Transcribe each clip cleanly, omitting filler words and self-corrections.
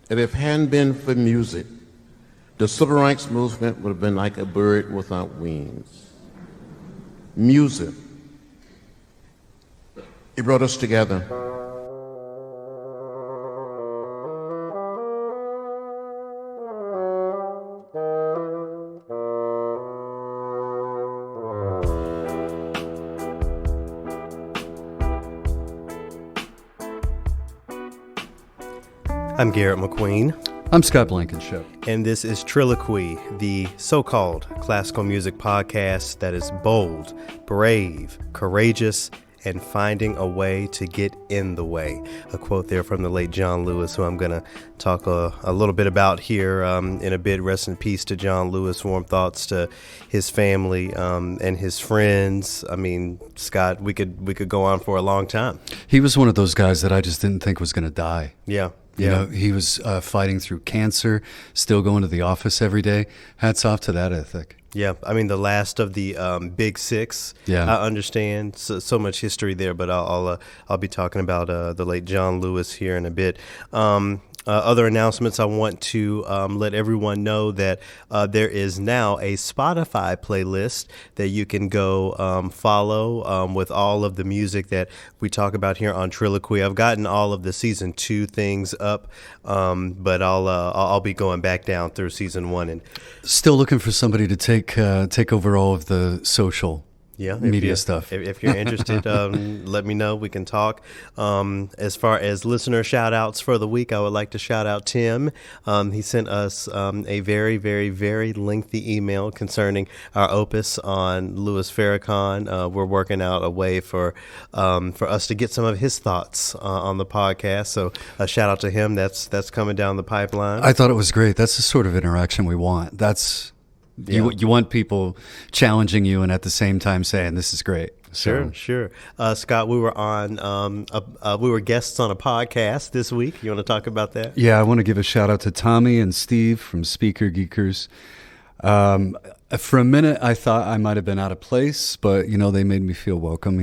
If it hadn't been for music, the civil rights movement would have been like a bird without wings. Music, it brought us together. I'm Garrett McQueen. I'm Scott Blankenship. And this is Triloquy, the so-called classical music podcast that is bold, brave, courageous, and finding a way to get in the way. A quote there from the late John Lewis, who I'm going to talk a little bit about here in a bit. Rest in peace to John Lewis. Warm thoughts to his family and his friends. I mean, Scott, we could go on for a long time. He was one of those guys that I just didn't think was going to die. Yeah. You know, he was fighting through cancer, still going to the office every day. Hats off to that ethic. Yeah, I mean, the last of the big six. Yeah. I understand so much history there, but I'll be talking about the late John Lewis here in a bit. Other announcements, I want to let everyone know that there is now a Spotify playlist that you can go follow with all of the music that we talk about here on Triloquy. I've gotten all of the season 2 things up, but I'll be going back down through season 1 and still looking for somebody to take over all of the social media stuff. If you're interested, let me know. We can talk. As far as listener shout outs for the week, I would like to shout out Tim. He sent us a very, very, very lengthy email concerning our opus on Louis Farrakhan. We're working out a way for us to get some of his thoughts on the podcast. So a shout out to him. That's coming down the pipeline. I thought it was great. That's the sort of interaction we want. You want people challenging you and at the same time saying this is great. Sure. Scott, we were we were guests on a podcast this week. You want to talk about that? Yeah, I want to give a shout out to Tommy and Steve from Speaker Geekers. For a minute, I thought I might have been out of place, but they made me feel welcome.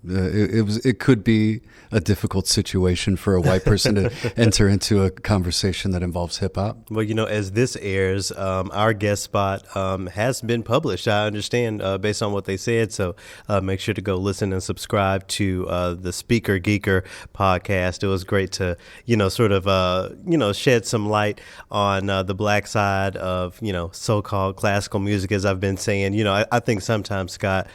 It could be a difficult situation for a white person to enter into a conversation that involves hip hop. Well, as this airs, our guest spot has been published. I understand based on what they said. So make sure to go listen and subscribe to the Speaker Geeker podcast. It was great to shed some light on the black side of so-called classical music, as I've been saying. I think sometimes, Scott,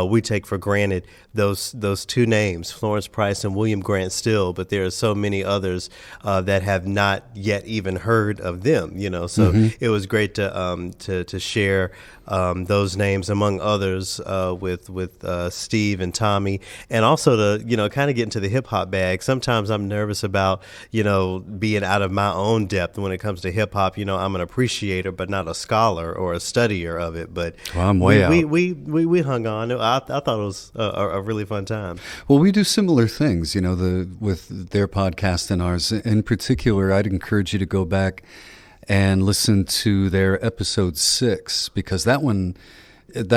we take for granted those two names, Florence Price and William Grant Still, but there are so many others that have not yet even heard of them. So It was great to share those names among others with Steve and Tommy, and also to kind of get into the hip hop bag. Sometimes I'm nervous about being out of my own depth when it comes to hip hop. I'm an appreciator, but not a scholar or a studier of it. But I'm way out. We hung on. I thought it was a really fun time. Well, we do similar things, with their podcast and ours. In particular, I'd encourage you to go back and listen to their episode 6, because that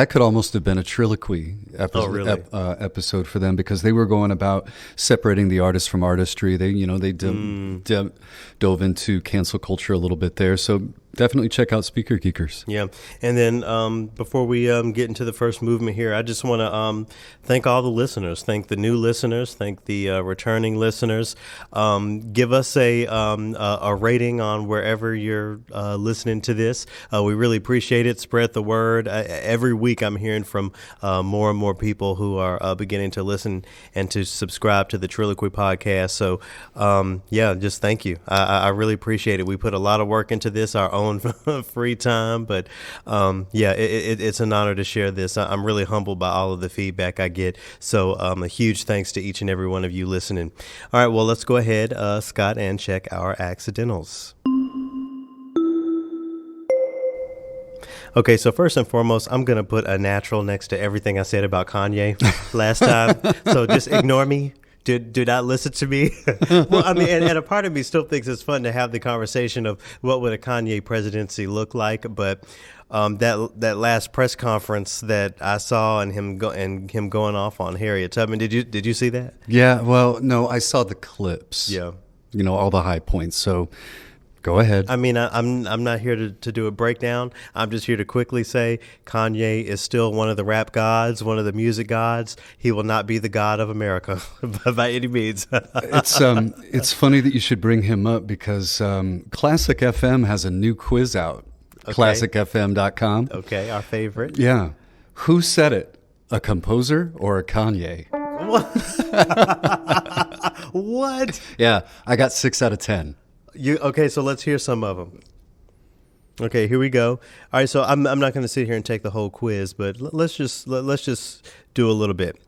could almost have been a triloquy episode for them, because they were going about separating the artist from artistry. They dove into cancel culture a little bit there. So definitely check out Speaker Geekers. Yeah. And then before we get into the first movement here, I just want to thank all the listeners, thank the new listeners, thank the returning listeners. Give us a rating on wherever you're listening to this. We really appreciate it. Spread the word. Every week I'm hearing from more and more people who are beginning to listen and to subscribe to the Triloquy podcast. So, just thank you. I really appreciate it. We put a lot of work into this, our own free time, but it's an honor to share this. I'm really humbled by all of the feedback I get. So a huge thanks to each and every one of you listening. All right, well, let's go ahead, Scott, and check our accidentals. Okay, so first and foremost, I'm going to put a natural next to everything I said about Kanye last time. So just ignore me. Do not listen to me. Well, I mean, and a part of me still thinks it's fun to have the conversation of what would a Kanye presidency look like. But that last press conference that I saw and him going off on Harriet Tubman, did you see that? Yeah. Well, no, I saw the clips. Yeah. all the high points. So go ahead. I mean, I'm not here to do a breakdown. I'm just here to quickly say Kanye is still one of the rap gods, one of the music gods. He will not be the god of America by any means. It's funny that you should bring him up because Classic FM has a new quiz out. Okay. ClassicFM.com. Okay, our favorite. Yeah. Who said it? A composer or a Kanye? What? Yeah, I got 6 out of 10. Okay, so let's hear some of them. Okay, here we go. All right, so I'm not going to sit here and take the whole quiz, but let's just do a little bit.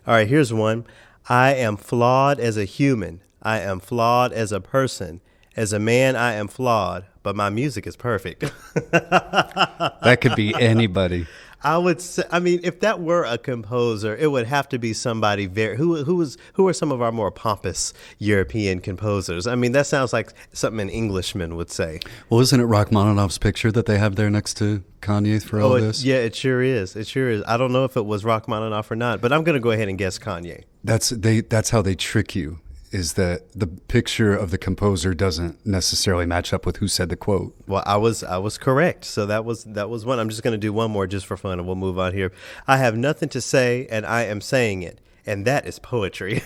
All right, here's one. I am flawed as a human. I am flawed as a person. As a man, I am flawed, but my music is perfect. That could be anybody. I would say, I mean, if that were a composer, it would have to be somebody who are some of our more pompous European composers. I mean, that sounds like something an Englishman would say. Well, isn't it Rachmaninoff's picture that they have there next to Kanye for all this? Yeah, it sure is. It sure is. I don't know if it was Rachmaninoff or not, but I'm going to go ahead and guess Kanye. That's how they trick you. Is that the picture of the composer doesn't necessarily match up with who said the quote. Well, I was correct. So that was one. I'm just going to do one more just for fun, and we'll move on here. I have nothing to say, and I am saying it, and that is poetry.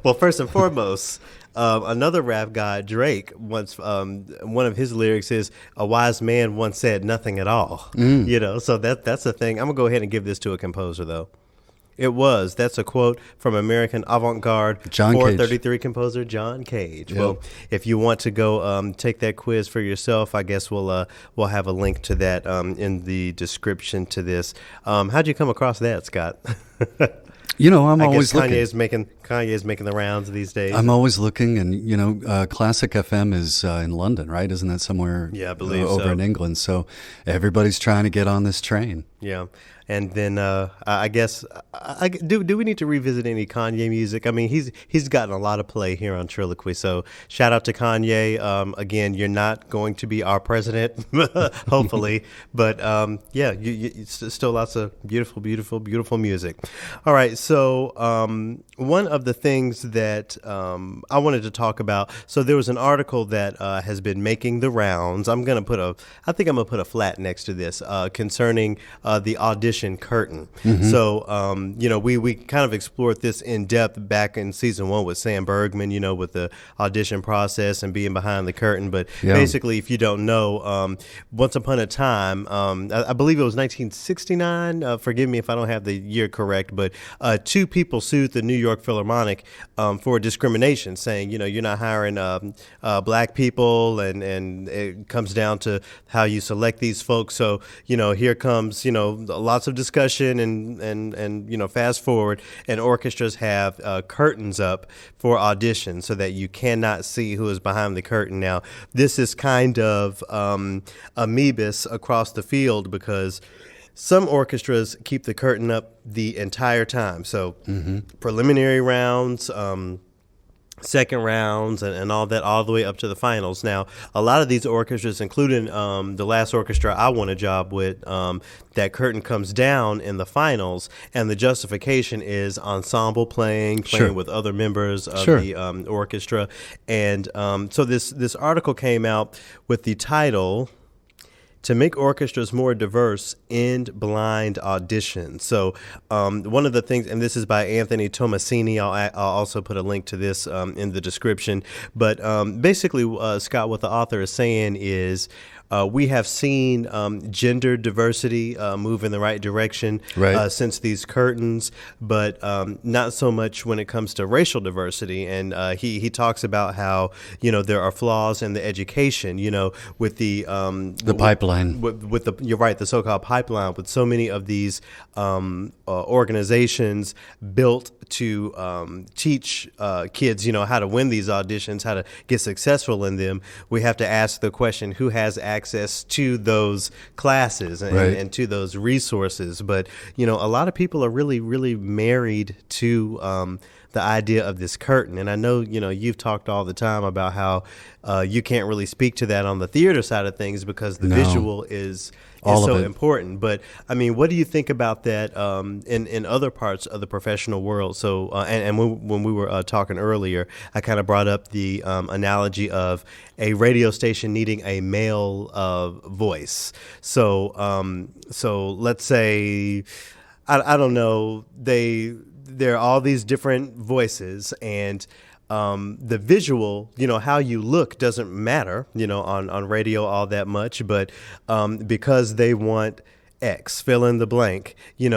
Well, first and foremost, another rap guy, Drake, once one of his lyrics is, "A wise man once said nothing at all." So that's the thing. I'm gonna go ahead and give this to a composer, though. That's a quote from American avant-garde 433 composer John Cage. Yep. Well, if you want to go take that quiz for yourself, I guess we'll have a link to that in the description to this. How'd you come across that, Scott? I'm always looking. Kanye's making the rounds these days. I'm always looking, and Classic FM is in London, right? Isn't that somewhere? Yeah, I believe over in England. So everybody's trying to get on this train. Yeah. And then I guess do we need to revisit any Kanye music? I mean, he's gotten a lot of play here on Triloquy. So shout out to Kanye. Again, you're not going to be our president, hopefully, but it's still lots of beautiful, beautiful, beautiful music. All right, so one of the things that I wanted to talk about. So there was an article that has been making the rounds. I think I'm gonna put a flat next to this concerning the audition curtain. Mm-hmm. So, we kind of explored this in depth back in season 1 with Sam Bergman, with the audition process and being behind the curtain. But basically, if you don't know, once upon a time, I believe it was 1969. Forgive me if I don't have the year correct, but 2 people sued the New York Philharmonic for discrimination, saying, you're not hiring black people, and it comes down to how you select these folks. So, here comes, lots of discussion and fast forward, and orchestras have curtains up for auditions so that you cannot see who is behind the curtain. Now, this is kind of amoebus across the field because some orchestras keep the curtain up the entire time. So preliminary rounds, second rounds, and all that, all the way up to the finals. Now, a lot of these orchestras, including the last orchestra I won a job with, that curtain comes down in the finals, and the justification is ensemble playing with other members of the orchestra. And so this article came out with the title, "To Make Orchestras More Diverse, End Blind Auditions." So one of the things, and this is by Anthony Tomasini, I'll also put a link to this in the description. But basically, Scott, what the author is saying is, we have seen gender diversity move in the right direction since these curtains, but not so much when it comes to racial diversity. And he talks about how there are flaws in the education. With the pipeline. You're right, the so-called pipeline, with so many of these organizations built to teach kids, how to win these auditions, how to get successful in them. We have to ask the question, who has access to those classes and to those resources? But, a lot of people are really, really married to the idea of this curtain. And I know, you've talked all the time about how you can't really speak to that on the theater side of things because the visual is so important. But I mean, what do you think about that in other parts of the professional world? So, and when we were talking earlier, I kind of brought up the analogy of a radio station needing a male voice. So let's say, I don't know, there are all these different voices, and the visual, how you look doesn't matter, on radio all that much, but because they want X, fill in the blank,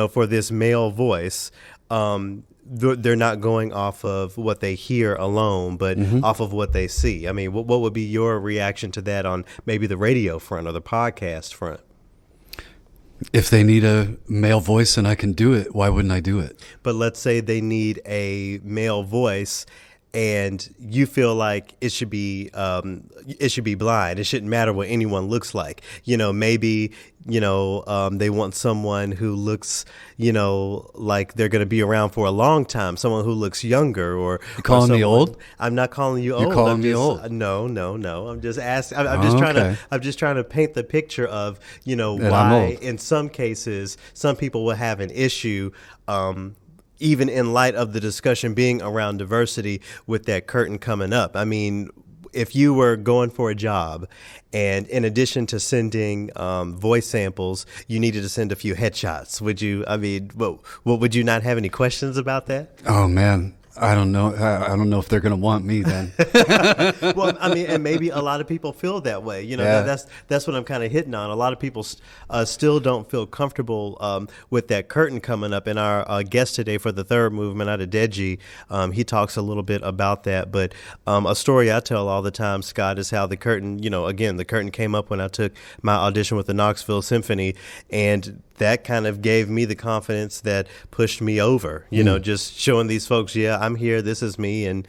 for this male voice, they're not going off of what they hear alone, but off of what they see. I mean, what would be your reaction to that on maybe the radio front or the podcast front? If they need a male voice and I can do it, why wouldn't I do it? But let's say they need a male voice and you feel like it should be blind. It shouldn't matter what anyone looks like. Maybe, they want someone who looks, like they're going to be around for a long time. Someone who looks younger or. You calling me old? I'm not calling you old. You're calling me old? No. I'm just asking. I'm just trying to paint the picture of, why in some cases, some people will have an issue, even in light of the discussion being around diversity with that curtain coming up. I mean, if you were going for a job and in addition to sending voice samples, you needed to send a few headshots, would you not have any questions about that? Oh, man. I don't know. I don't know if they're going to want me then. Well, I mean, and maybe a lot of people feel that way. That's what I'm kind of hitting on. A lot of people still don't feel comfortable with that curtain coming up. And our guest today for the third movement, Adedeji, he talks a little bit about that. But a story I tell all the time, Scott, is how the curtain, the curtain came up when I took my audition with the Knoxville Symphony, and that kind of gave me the confidence that pushed me over, just showing these folks, I'm here, this is me, and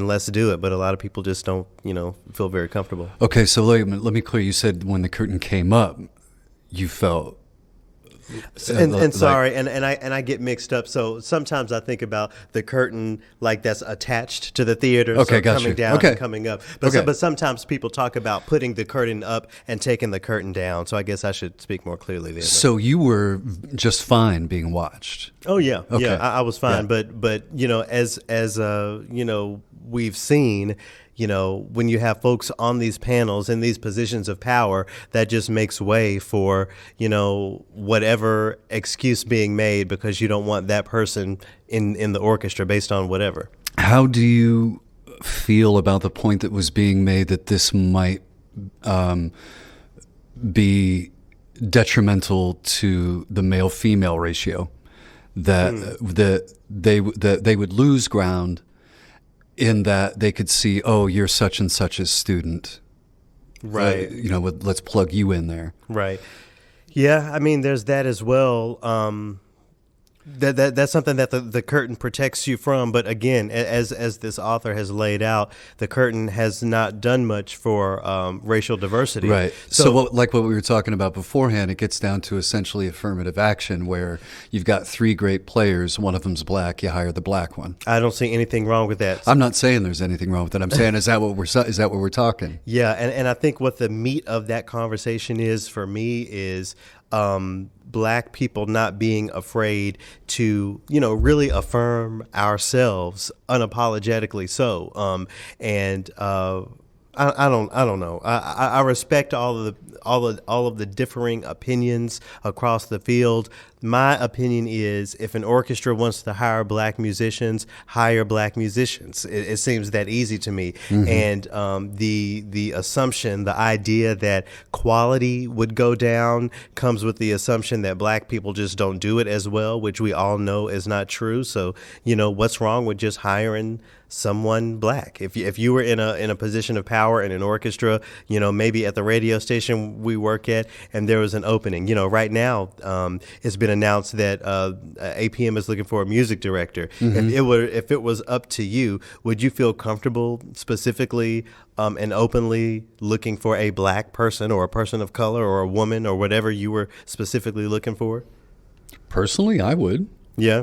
let's do it. But a lot of people just don't, feel very comfortable. Okay, so let me clear. You said when the curtain came up, you felt... Sorry, and I get mixed up. So sometimes I think about the curtain like that's attached to the theater, okay, so gotcha. coming down and coming up. But sometimes people talk about putting the curtain up and taking the curtain down. So I guess I should speak more clearly there. So you were just fine being watched. Oh yeah, okay. Yeah, I was fine. Yeah. But as we've seen. When you have folks on these panels in these positions of power, that just makes way for, whatever excuse being made because you don't want that person in the orchestra based on whatever. How do you feel about the point that was being made that this might be detrimental to the male-female ratio, that they would lose ground in that they could see, oh, you're such and such a student. Right. Let's plug you in there. Right. Yeah, I mean, there's that as well. That's something that the curtain protects you from. But again, as this author has laid out, the curtain has not done much for racial diversity. Right. So like what we were talking about beforehand, it gets down to essentially affirmative action where you've got three great players. One of them's black. You hire the black one. I don't see anything wrong with that. I'm not saying there's anything wrong with it. I'm saying, is that what we're talking? Yeah. And I think what the meat of that conversation is for me is black people not being afraid to, really affirm ourselves unapologetically so. I don't know. I respect all of the differing opinions across the field. My opinion is if an orchestra wants to hire black musicians, hire black musicians. It seems that easy to me. Mm-hmm. And the assumption, the idea that quality would go down comes with the assumption that black people just don't do it as well, which we all know is not true. So, what's wrong with just hiring someone black? If you were in a position of power in an orchestra, maybe at the radio station we work at, and there was an opening. Right now, it's been announced that APM is looking for a music director. Mm-hmm. If it was up to you, would you feel comfortable specifically and openly looking for a black person or a person of color or a woman or whatever you were specifically looking for? Personally, I would. Yeah.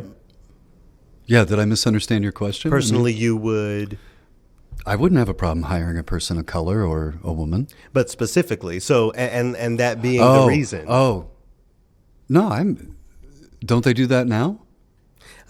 Yeah, did I misunderstand your question? Personally, you would... I wouldn't have a problem hiring a person of color or a woman. But specifically, so, and that being the reason. No, don't they do that now?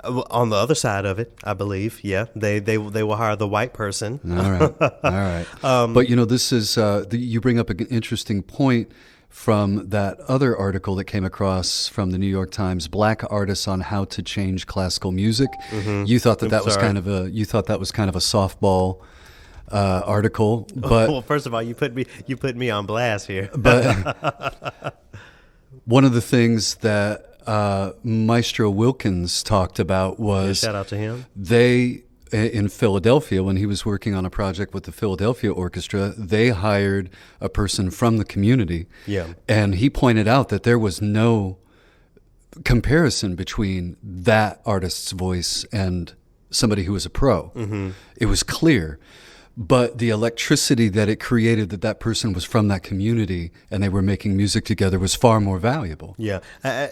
On the other side of it, I believe, yeah, they will hire the white person. All right. But this is you bring up an interesting point from that other article that came across from the New York Times, Black Artists on How to Change Classical Music. Mm-hmm. You thought that was kind of a softball article, but well, first of all, you put me on blast here. But one of the things that Maestro Wilkins talked about was, shout out to him. They in Philadelphia, when he was working on a project with the Philadelphia Orchestra, they hired a person from the community. Yeah, and he pointed out that there was no comparison between that artist's voice and somebody who was a pro. Mm-hmm. It was clear. But the electricity that it created, that person was from that community and they were making music together, was far more valuable. Yeah.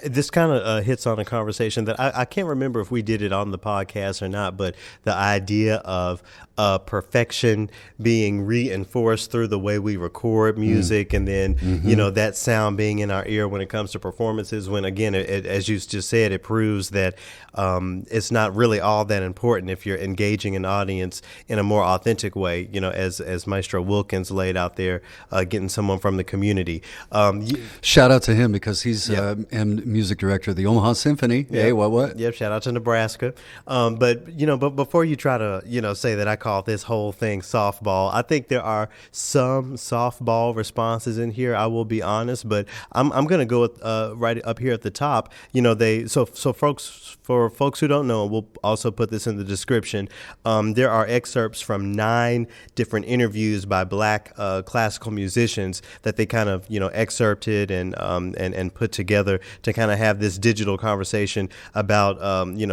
This kind of hits on a conversation that I can't remember if we did it on the podcast or not, but the idea of perfection being reinforced through the way we record music and then, that sound being in our ear when it comes to performances, when, again, as you just said, it proves that it's not really all that important if you're engaging an audience in a more authentic way. As Maestro Wilkins laid out there, getting someone from the community. Shout out to him because he's music director of the Omaha Symphony. Yep. Hey, what? Yep. Shout out to Nebraska. But before you try to, say that I call this whole thing softball, I think there are some softball responses in here. I will be honest, but I'm going to go with, right up here at the top. For folks who don't know, we'll also put this in the description. There are excerpts from 9 different interviews by Black classical musicians that they kind of excerpted and put together to kind of have this digital conversation about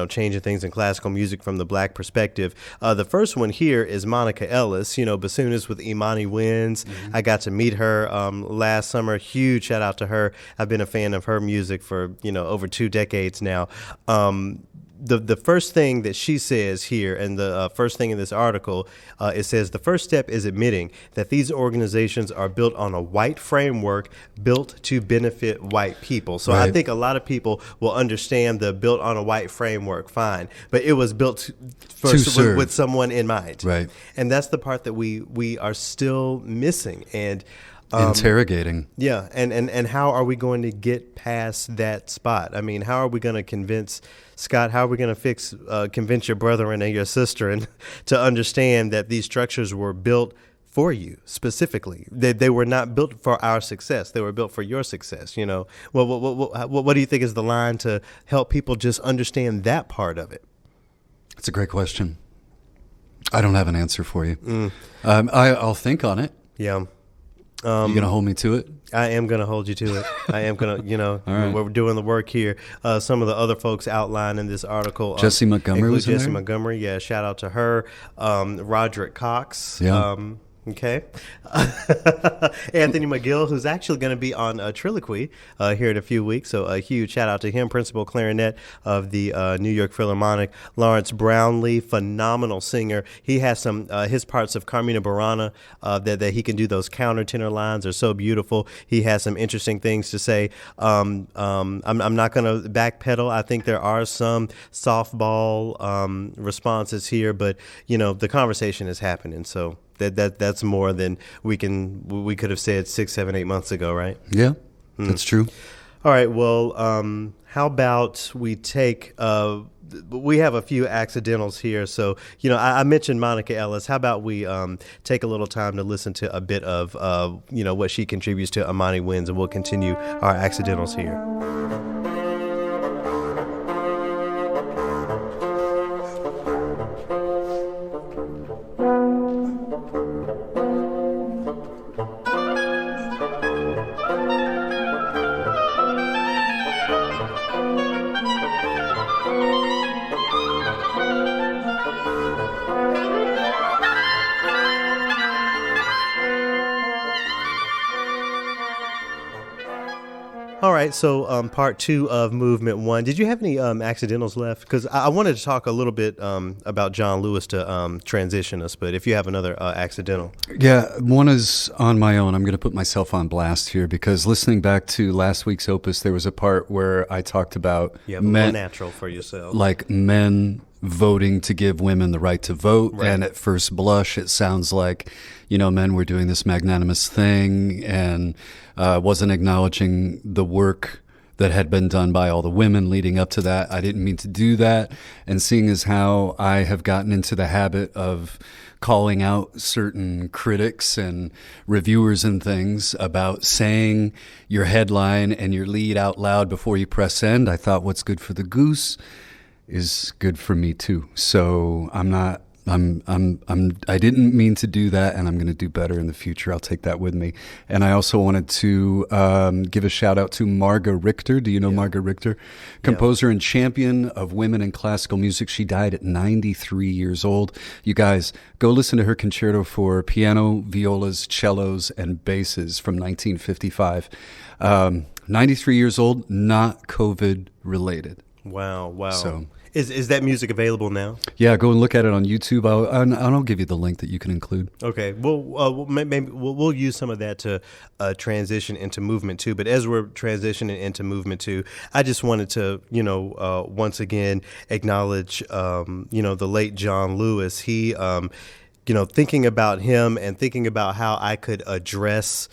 changing things in classical music from the Black perspective. The first one here is Monica Ellis, bassoonist with Imani Winds. Mm-hmm. I got to meet her last summer. Huge shout out to her. I've been a fan of her music for over 2 decades now. The first thing that she says here, and the first thing in this article, it says the first step is admitting that these organizations are built on a white framework built to benefit white people. So right. I think a lot of people will understand the built on a white framework, fine, but it was built with someone in mind. Right. And that's the part that we are still missing. And interrogating. Yeah. And how are we going to get past that spot? I mean, how are we going to convince Scott, how are we going to convince your brethren and your sister and to understand that these structures were built for you specifically? They were not built for our success. They were built for your success. Well, what do you think is the line to help people just understand that part of it? That's a great question. I don't have an answer for you. I'll think on it. Yeah. You going to hold me to it? I am going to hold you to it. I am going to, right. We're doing the work here. Some of the other folks outlined in this article. Jessie Montgomery was in there? Jessie Montgomery, yeah, shout out to her. Roderick Cox. Yeah. Okay. Anthony McGill, who's actually going to be on Triloquy here in a few weeks. So a huge shout out to him, principal clarinet of the New York Philharmonic. Lawrence Brownlee, phenomenal singer. He has some, his parts of Carmina Burana that he can do. Those countertenor lines are so beautiful. He has some interesting things to say. I'm not going to backpedal. I think there are some softball responses here, but the conversation is happening. So that's more than we could have said 6, 7, 8 months ago, right? Yeah, that's true. All right. Well, how about we take? We have a few accidentals here, so I mentioned Monica Ellis. How about we take a little time to listen to a bit of what she contributes to Imani Winds, and we'll continue our accidentals here. All right, so part two of movement one. Did you have any accidentals left? Because I wanted to talk a little bit about John Lewis to transition us, but if you have another accidental. Yeah, one is on my own. I'm going to put myself on blast here because listening back to last week's Opus, there was a part where I talked about men, natural for yourself. Like men voting to give women the right to vote. Right. And at first blush, it sounds like, men were doing this magnanimous thing and wasn't acknowledging the work that had been done by all the women leading up to that. I didn't mean to do that. And seeing as how I have gotten into the habit of calling out certain critics and reviewers and things about saying your headline and your lead out loud before you press end, I thought what's good for the goose is good for me too. So I didn't mean to do that, and I'm going to do better in the future. I'll take that with me. And I also wanted to give a shout out to Marga Richter. Do you know Marga Richter? Composer and champion of women in classical music. She died at 93 years old. You guys, go listen to her concerto for piano, violas, cellos, and basses from 1955. 93 years old, not COVID related. Wow. So, Is that music available now? Yeah, go and look at it on YouTube. I'll give you the link that you can include. Okay, maybe we'll use some of that to transition into movement two. But as we're transitioning into movement two, I just wanted to, once again acknowledge, the late John Lewis. He, thinking about him and thinking about how I could address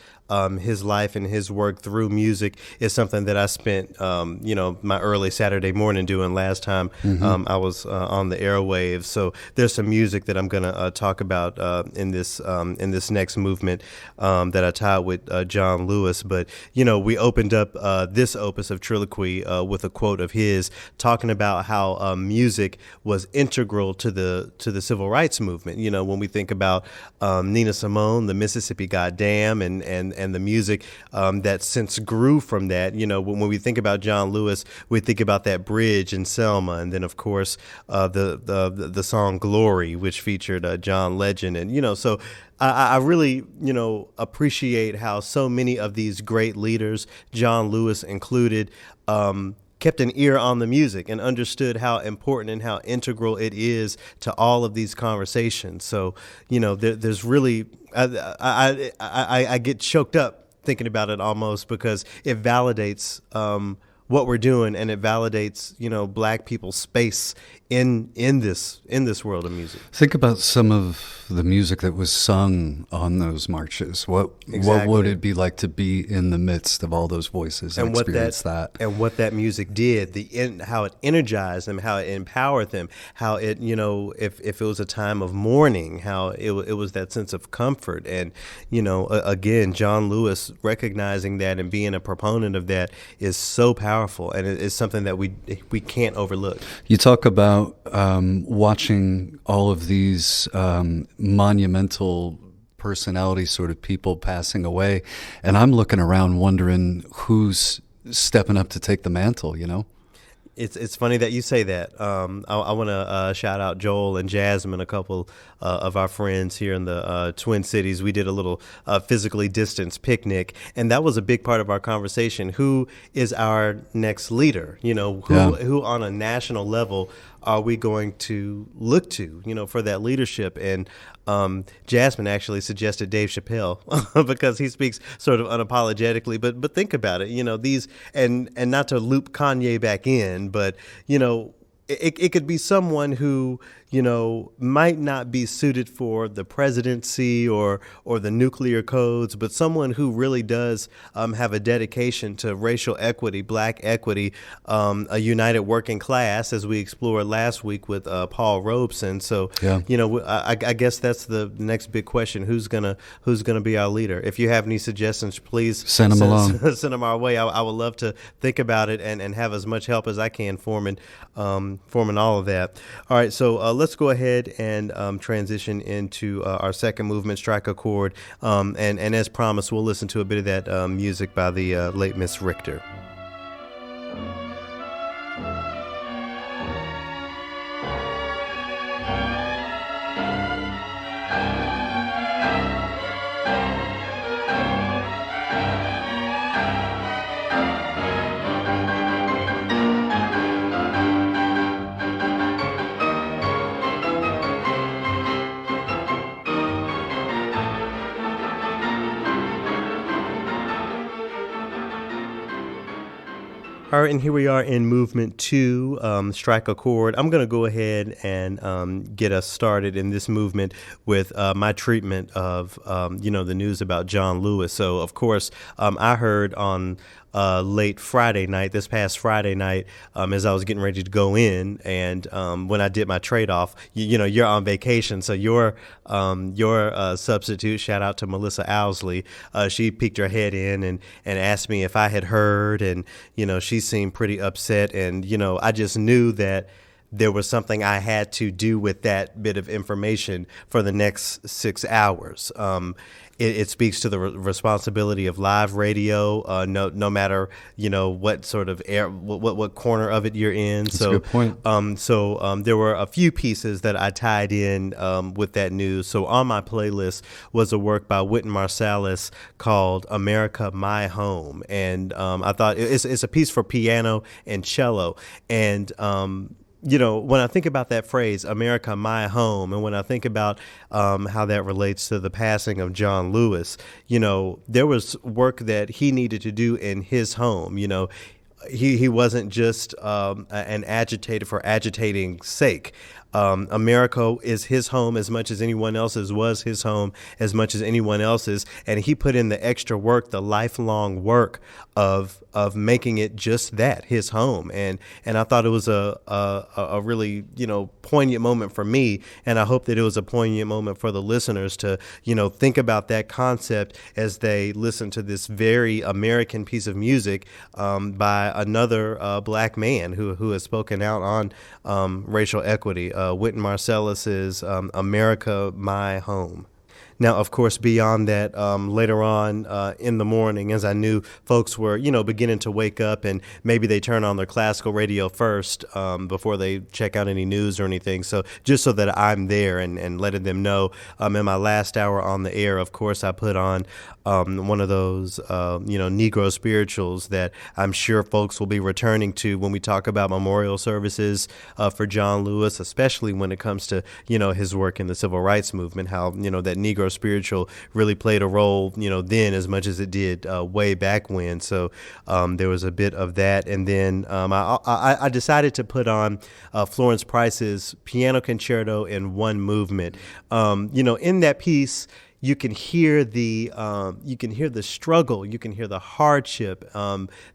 his life and his work through music is something that I spent, my early Saturday morning doing last time I was on the airwaves. So there's some music that I'm going to talk about in this next movement that I tied with John Lewis. But, we opened up this opus of Triloquy with a quote of his talking about how music was integral to the civil rights movement. When we think about Nina Simone, the Mississippi Goddam, and the music that since grew from that. When we think about John Lewis, we think about that bridge in Selma, and then of course the song Glory, which featured John Legend, and so I really appreciate how so many of these great leaders, John Lewis included, kept an ear on the music and understood how important and how integral it is to all of these conversations. So, there's really, I get choked up thinking about it almost because it validates what we're doing, and it validates, Black people's space in this world of music. Think about some of the music that was sung on those marches. What would it be like to be in the midst of all those voices and experience that? And what that music did, how it energized them, how it empowered them, how it, if it was a time of mourning, how it was that sense of comfort. And, again, John Lewis recognizing that and being a proponent of that is so powerful, and it is something that we can't overlook. You talk about watching all of these monumental personality sort of people passing away, and I'm looking around wondering who's stepping up to take the mantle, It's funny that you say that. I want to shout out Joel and Jasmine, a couple of our friends here in the Twin Cities. We did a little physically distanced picnic, and that was a big part of our conversation. Who is our next leader? Who on a national level are we going to look to, for that leadership? And Jasmine actually suggested Dave Chappelle because he speaks sort of unapologetically. But think about it, these and not to loop Kanye back in, but it could be someone who might not be suited for the presidency or the nuclear codes, but someone who really does have a dedication to racial equity, Black equity, a united working class, as we explored last week with Paul Robeson. So, I guess that's the next big question: who's gonna be our leader? If you have any suggestions, please send them along. Send them our way. I would love to think about it and have as much help as I can forming all of that. All right, so let's go ahead and transition into our second movement, Strike a Chord. And as promised, we'll listen to a bit of that music by the late Miss Richter. All right, and here we are in movement 2, strike a chord. I'm going to go ahead and get us started in this movement with my treatment of, the news about John Lewis. So, of course, I heard on late Friday night, this past Friday night, as I was getting ready to go in, and when I did my trade-off, you're on vacation, so your substitute, shout out to Melissa Owsley, she peeked her head in and asked me if I had heard, and she seemed pretty upset, and I just knew that there was something I had to do with that bit of information for the next 6 hours. It speaks to the responsibility of live radio, no matter what sort of what corner of it you're in. That's a good point. So there were a few pieces that I tied in with that news. So on my playlist was a work by Wynton Marsalis called "America, My Home," and I thought it's a piece for piano and cello, and when I think about that phrase, America, my home, and when I think about how that relates to the passing of John Lewis, there was work that he needed to do in his home. He wasn't just an agitator for agitating's sake. America is his home as much as anyone else's was his home as much as anyone else's, and he put in the extra work, the lifelong work of making it just that, his home, and I thought it was a really poignant moment for me, and I hope that it was a poignant moment for the listeners to think about that concept as they listen to this very American piece of music by another black man who has spoken out on racial equity. Wynton Marsalis's "America, My Home." Now, of course, beyond that, later on in the morning, as I knew folks were, beginning to wake up, and maybe they turn on their classical radio first before they check out any news or anything. So just so that I'm there and letting them know, in my last hour on the air, of course, I put on one of those, Negro spirituals that I'm sure folks will be returning to when we talk about memorial services for John Lewis, especially when it comes to, his work in the civil rights movement, how, that Negro spiritual really played a role, then as much as it did way back when. So there was a bit of that. And then I decided to put on Florence Price's Piano Concerto in One Movement. In that piece, you can hear the struggle, you can hear the hardship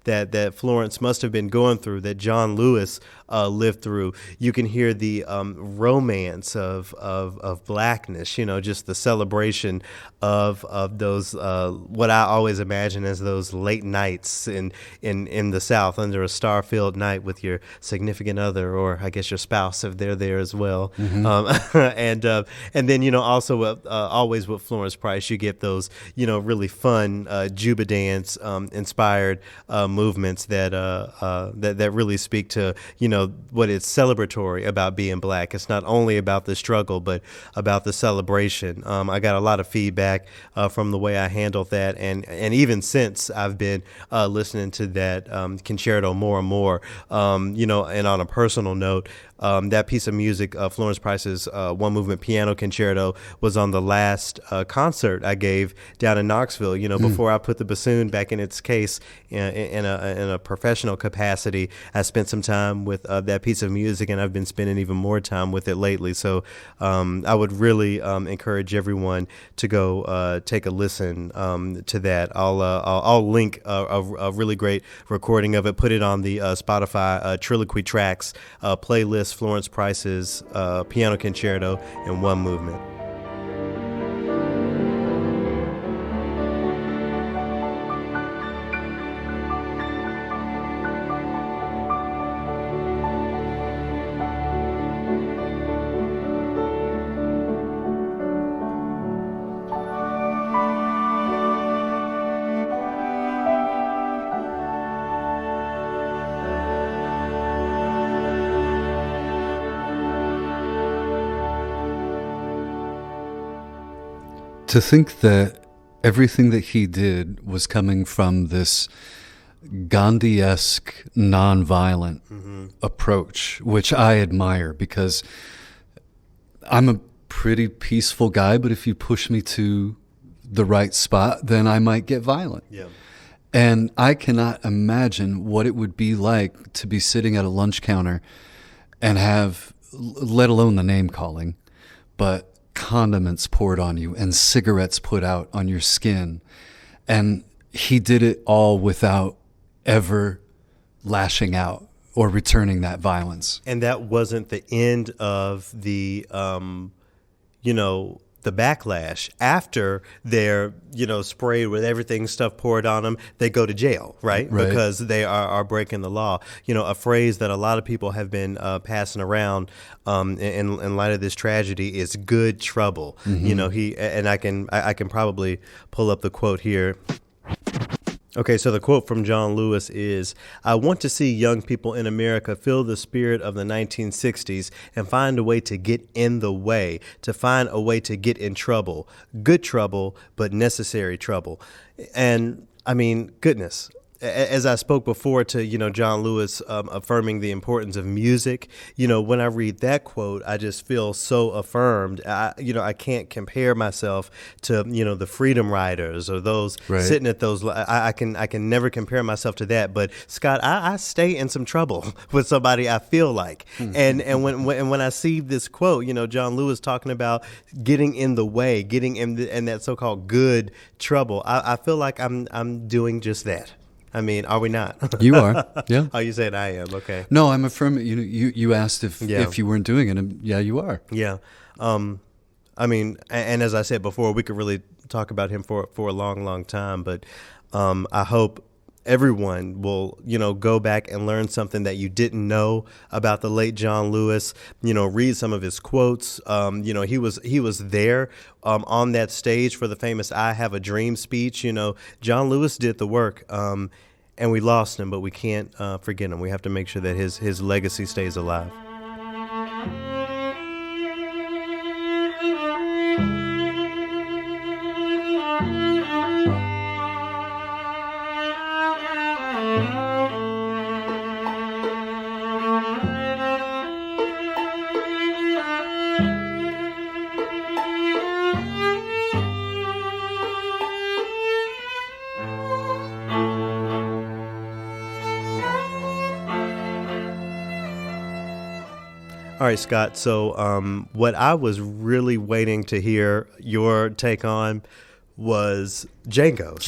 that Florence must have been going through, that John Lewis lived through. You can hear the romance of blackness, just the celebration of those what I always imagine as those late nights in the South under a star-filled night with your significant other, or I guess your spouse if they're there as well. Mm-hmm. And then also always with Florence Price, you get those really fun Juba dance inspired movements that really speak to what is celebratory about being black. It's not only about the struggle, but about the celebration. I got a lot of feedback from the way I handled that, and even since I've been listening to that concerto more and more, and on a personal note, that piece of music, Florence Price's One Movement Piano Concerto, was on the last concert I gave down in Knoxville. Before I put the bassoon back in its case in a professional capacity, I spent some time with that piece of music, and I've been spending even more time with it lately. So I would really encourage everyone to go take a listen to that. I'll link a really great recording of it, put it on the Spotify Triloquy Tracks playlist. Florence Price's Piano Concerto in One Movement. To think that everything that he did was coming from this Gandhi-esque, nonviolent approach, which I admire, because I'm a pretty peaceful guy, but if you push me to the right spot, then I might get violent. Yeah. And I cannot imagine what it would be like to be sitting at a lunch counter and have, let alone the name calling, but condiments poured on you and cigarettes put out on your skin. And he did it all without ever lashing out or returning that violence. And that wasn't the end of the, the backlash. After they're, sprayed with everything, stuff poured on them, they go to jail, right? Because they are breaking the law. A phrase that a lot of people have been passing around in light of this tragedy is good trouble. Mm-hmm. I can probably pull up the quote here. Okay, so the quote from John Lewis is, "I want to see young people in America feel the spirit of the 1960s and find a way to get in the way, to find a way to get in trouble. Good trouble, but necessary trouble." And I mean, goodness. As I spoke before to, John Lewis affirming the importance of music, when I read that quote, I just feel so affirmed. I can't compare myself to, the Freedom Riders or those sitting at those. I can never compare myself to that. But Scott, I stay in some trouble with somebody I feel like. Mm-hmm. And when I see this quote, John Lewis talking about getting in the way, getting in that so-called good trouble, I feel like I'm doing just that. I mean, are we not? You are, yeah. Oh, you said I am. Okay. No, I'm affirming. You asked if you weren't doing it, and yeah, you are. Yeah. I mean, and as I said before, we could really talk about him for a long, long time. But I hope everyone will, go back and learn something that you didn't know about the late John Lewis. Read some of his quotes. He was there on that stage for the famous "I Have a Dream" speech. John Lewis did the work, and we lost him, but we can't forget him. We have to make sure that his legacy stays alive. All right, Scott. So what I was really waiting to hear your take on was Django.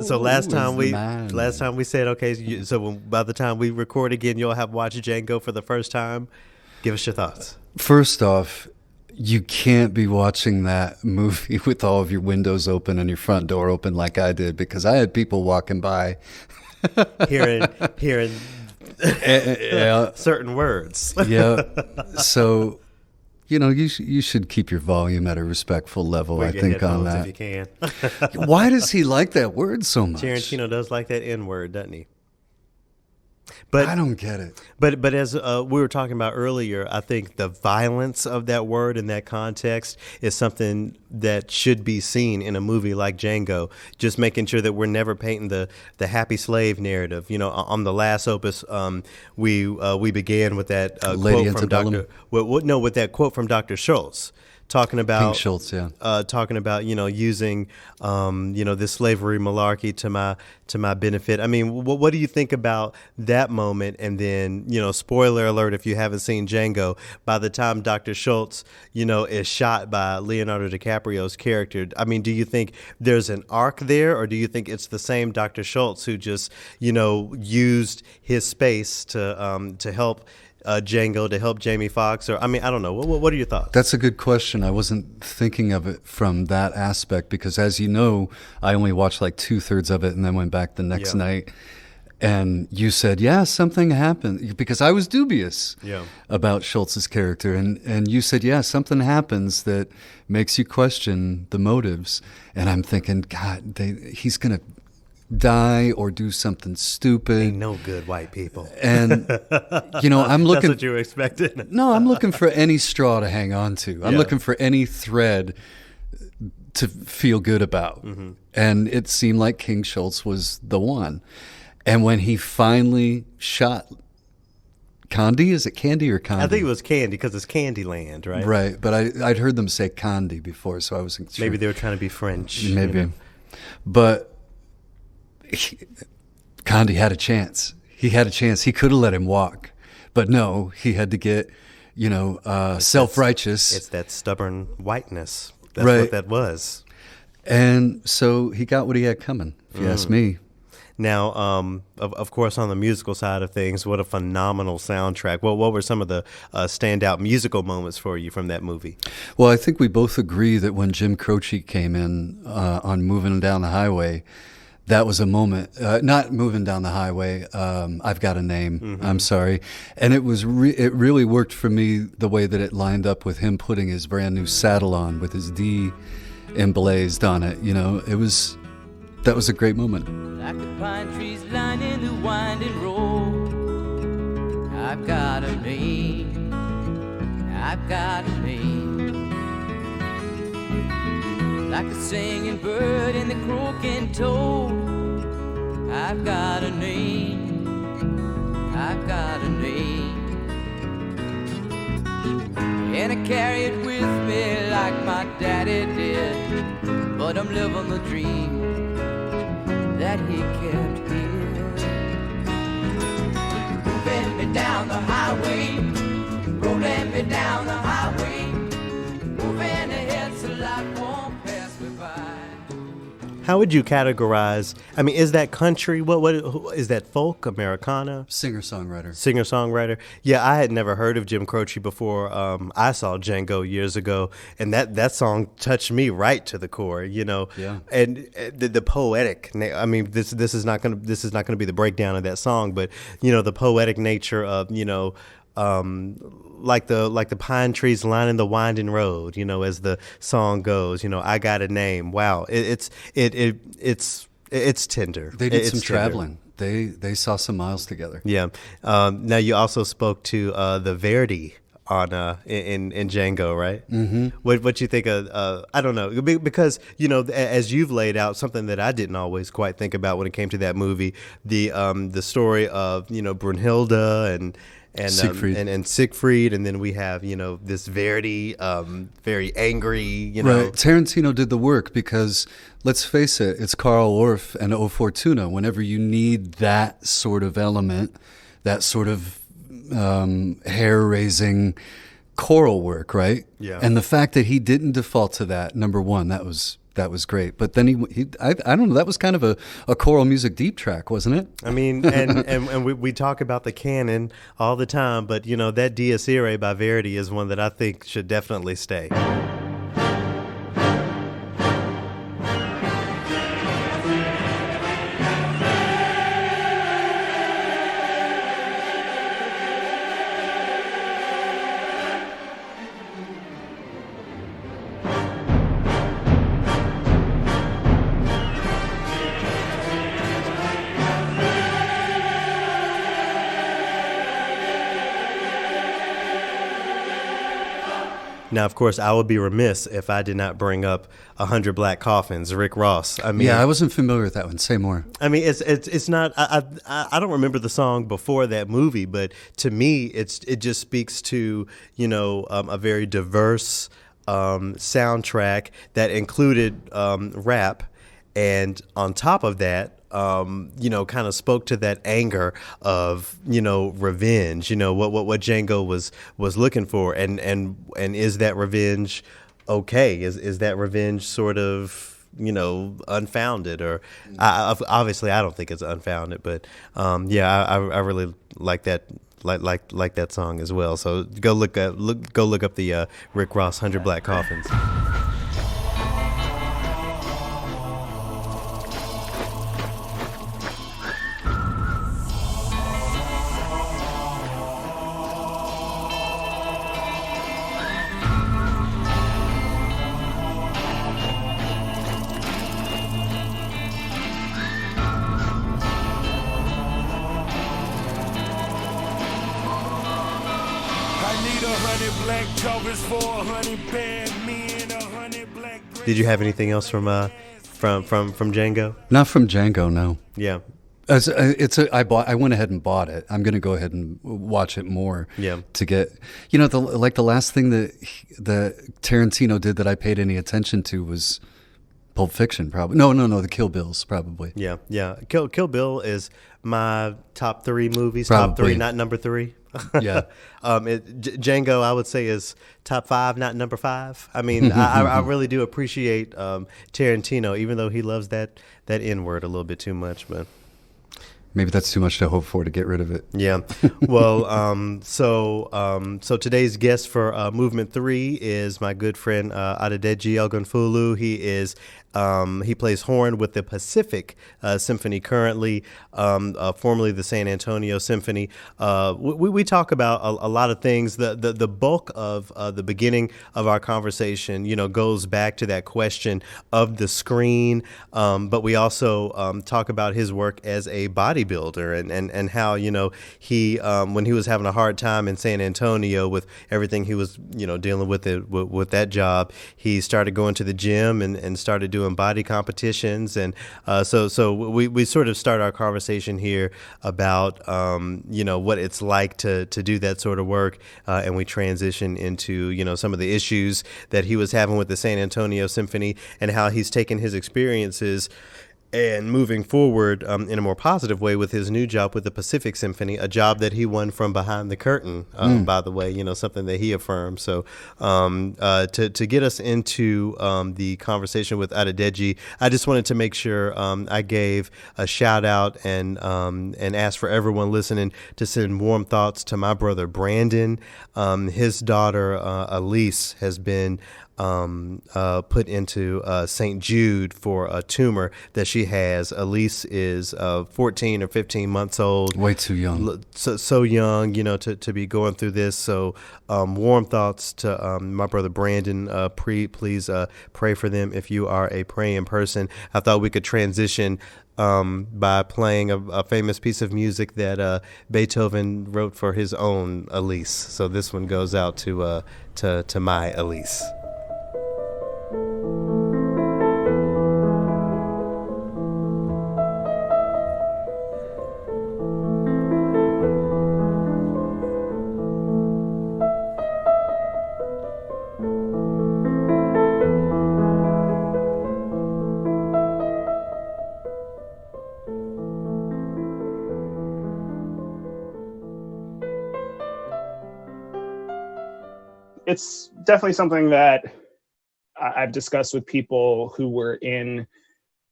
So last time we said, okay, so by the time we record again, you'll have watched Django for the first time. Give us your thoughts. First off, you can't be watching that movie with all of your windows open and your front door open like I did, because I had people walking by hearing certain words. Yeah. So, you should keep your volume at a respectful level, I think, on that. If you can. Why does he like that word so much? Tarantino does like that N-word, doesn't he? But I don't get it. But as we were talking about earlier, I think the violence of that word in that context is something that should be seen in a movie like Django. Just making sure that we're never painting the happy slave narrative. On the last opus, we began with that quote from Dr. With that quote from Dr. Schultz. Talking about King Schultz, yeah. Talking about using this slavery malarkey to my benefit. I mean, what do you think about that moment? And then spoiler alert if you haven't seen Django, by the time Dr. Schultz is shot by Leonardo DiCaprio's character, I mean, do you think there's an arc there, or do you think it's the same Dr. Schultz who just used his space to help Django, to help Jamie Foxx? Or I mean, I don't know. What are your thoughts? That's a good question. I wasn't thinking of it from that aspect, because as you know, I only watched like 2/3 of it and then went back the next night. And you said, yeah, something happened, because I was dubious about Schultz's character. And you said, yeah, something happens that makes you question the motives. And I'm thinking, God, he's going to die or do something stupid. Ain't no good white people. And, I'm looking. That's what you were expecting. No, I'm looking for any straw to hang on to. I'm looking for any thread to feel good about. Mm-hmm. And it seemed like King Schultz was the one. And when he finally shot Candy, is it Candy or Candy? I think it was Candy, because it's Candyland, right? Right, but I'd heard them say Candy before, so I wasn't sure. Maybe they were trying to be French. Maybe. But Condi had a chance. He had a chance. He could have let him walk, but no, he had to get, self-righteous. It's that stubborn whiteness. That's Right. what that was. And so he got what he had coming, if you ask me. Now, of course, on the musical side of things, what a phenomenal soundtrack. What were some of the standout musical moments for you from that movie? Well, I think we both agree that when Jim Croce came in on Moving Down the Highway, that was a moment. Not Moving Down the Highway. I've Got a Name. Mm-hmm. I'm sorry. And it was it really worked for me the way that it lined up with him putting his brand new saddle on with his D emblazed on it. That was a great moment. Like the pine trees lining the winding road, I've got a name, I've got a name. Like the singing bird and the croaking toad, I've got a name, I've got a name. And I carry it with me like my daddy did, but I'm living the dream that he kept here. Moving me down the highway, rolling me down the highway, moving ahead so life won't pass me by. How would you categorize? I mean, is that country? What is that? Folk, Americana, Singer-songwriter. singer-songwriter? Yeah, I had never heard of Jim Croce before. I saw Django years ago, and that song touched me right to the core. Yeah. And the poetic. I mean, this is not gonna be the breakdown of that song, but the poetic nature of like the pine trees lining the winding road, as the song goes, I got a name. Wow, it's tender. They did It's some tender. traveling. They saw some miles together. Yeah. Now you also spoke to the Verdi on in Django, right? Mm-hmm. What you think of? I don't know, because as you've laid out something that I didn't always quite think about when it came to that movie, the story of Brunhilde and Siegfried. and Siegfried, and then we have this Verdi, very angry, Right. Tarantino did the work because, let's face it, it's Karl Orff and O Fortuna. Whenever you need that sort of element, that sort of hair-raising choral work, right? Yeah. And the fact that he didn't default to that, number one, that was great. But then I don't know, that was kind of a choral music deep track, wasn't it? I mean, and we talk about the canon all the time, but that Dies Irae by Verdi is one that I think should definitely stay. Now, of course, I would be remiss if I did not bring up 100 Black Coffins, Rick Ross. I mean, Yeah, I wasn't familiar with that one. Say more. I mean, it's not. I don't remember the song before that movie, but to me, it just speaks to a very diverse soundtrack that included rap, and on top of that, kind of spoke to that anger of revenge. What Django was looking for, and is that revenge okay? Is that revenge sort of unfounded, or obviously I don't think it's unfounded, but I really like that. Like that song as well. So go look up the Rick Ross 100 Black Coffins. Did you have anything else from Django? Not from Django, no. Yeah. I went ahead and bought it. I'm going to go ahead and watch it more. Yeah. To get, the last thing that Tarantino did that I paid any attention to was Pulp Fiction, probably. No, the Kill Bills, probably. Yeah. Kill Bill is my top 3 movies. Probably. Top 3, not number 3. Yeah. Django, I would say, is top 5, not number 5. I mean, I really do appreciate Tarantino, even though he loves that N word a little bit too much, but. Maybe that's too much to hope for to get rid of it. Yeah. Well, so today's guest for Movement 3 is my good friend Adedeji Ogunfolu. He plays horn with the Pacific Symphony currently, formerly the San Antonio Symphony. We talk about a lot of things. The bulk of the beginning of our conversation, goes back to that question of the screen, but we also talk about his work as a bodybuilder and how he when he was having a hard time in San Antonio with everything he was dealing with that job, he started going to the gym and started doing body competitions, and so we sort of start our conversation here about what it's like to do that sort of work, and we transition into some of the issues that he was having with the San Antonio Symphony and how he's taken his experiences and moving forward in a more positive way with his new job with the Pacific Symphony, a job that he won from behind the curtain, by the way, something that he affirmed. So to get us into the conversation with Adedeji, I just wanted to make sure I gave a shout out and ask for everyone listening to send warm thoughts to my brother Brandon. His daughter Elise has been put into St. Jude for a tumor that she has. Elise is 14 or 15 months old. Way too young. So young, to be going through this. So warm thoughts to my brother Brandon. Please pray for them if you are a praying person. I thought we could transition by playing a famous piece of music that Beethoven wrote for his own Elise. So this one goes out to my Elise. It's definitely something that I've discussed with people who were in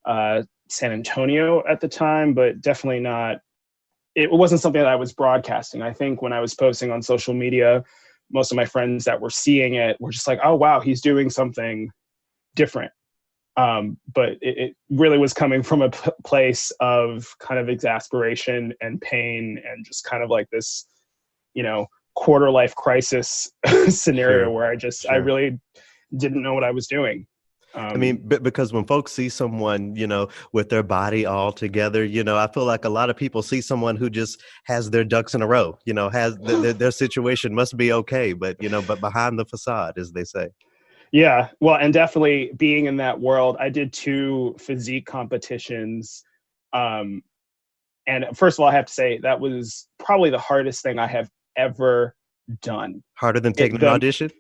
San Antonio at the time, but definitely not. It wasn't something that I was broadcasting. I think when I was posting on social media, most of my friends that were seeing it were just like, oh, wow, he's doing something different. But it really was coming from a place of kind of exasperation and pain and just kind of like this, quarter life crisis scenario. Sure. Where I really didn't know what I was doing. I mean, because when folks see someone, with their body all together, I feel like a lot of people see someone who just has their ducks in a row, has their situation must be okay. But, but behind the facade, as they say. Yeah, well, and definitely being in that world, I did 2 physique competitions. And first of all, I have to say that was probably the hardest thing I have ever done. Harder than taking an audition?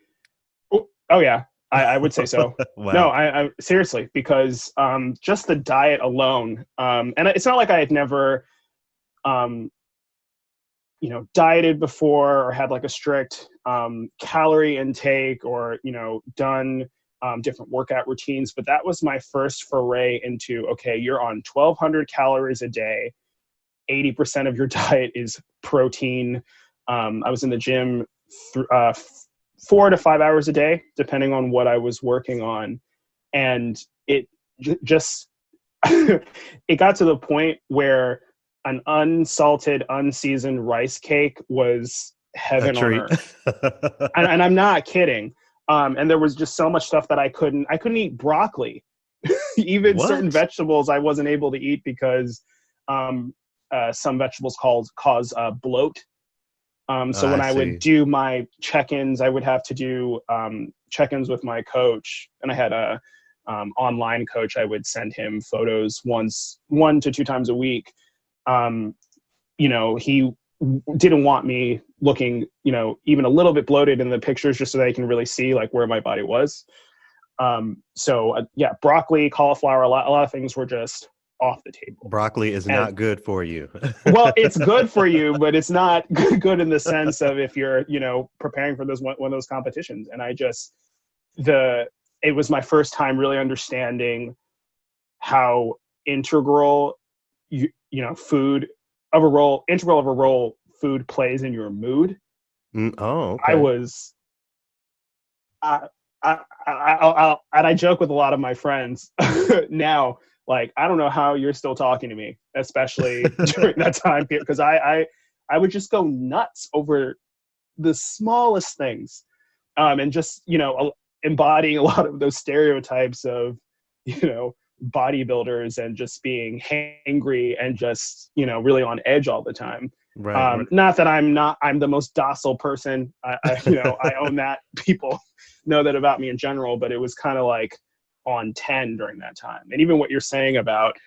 Oh yeah, I would say so. Wow. No, I seriously, because just the diet alone, and it's not like I had never, dieted before or had like a strict calorie intake or, done different workout routines, but that was my first foray into, okay, you're on 1,200 calories a day. 80% of your diet is protein. I was in the gym 4 to 5 hours a day, depending on what I was working on. And it just, it got to the point where an unsalted, unseasoned rice cake was heaven on earth. and I'm not kidding. And there was just so much stuff that I couldn't eat broccoli. Even certain vegetables I wasn't able to eat because some vegetables cause bloat. So when I would do my check-ins, I would have to do check-ins with my coach, and I had a online coach. I would send him photos 1 to 2 times a week. He didn't want me looking, even a little bit bloated in the pictures, just so that I can really see like where my body was. Yeah, broccoli, cauliflower, a lot of things were just off the table. Broccoli is not good for you. Well, it's good for you, but it's not good in the sense of if you're, preparing for one of those competitions. And it was my first time really understanding how integral food of a role food plays in your mood. Okay. I joke with a lot of my friends now, like, I don't know how you're still talking to me, especially during that time period, because I would just go nuts over the smallest things, and just embodying a lot of those stereotypes of bodybuilders and just being hangry and just really on edge all the time. Right. Not that I'm the most docile person. I own that. People know that about me in general, but it was kind of like on 10 during that time. And even what you're saying about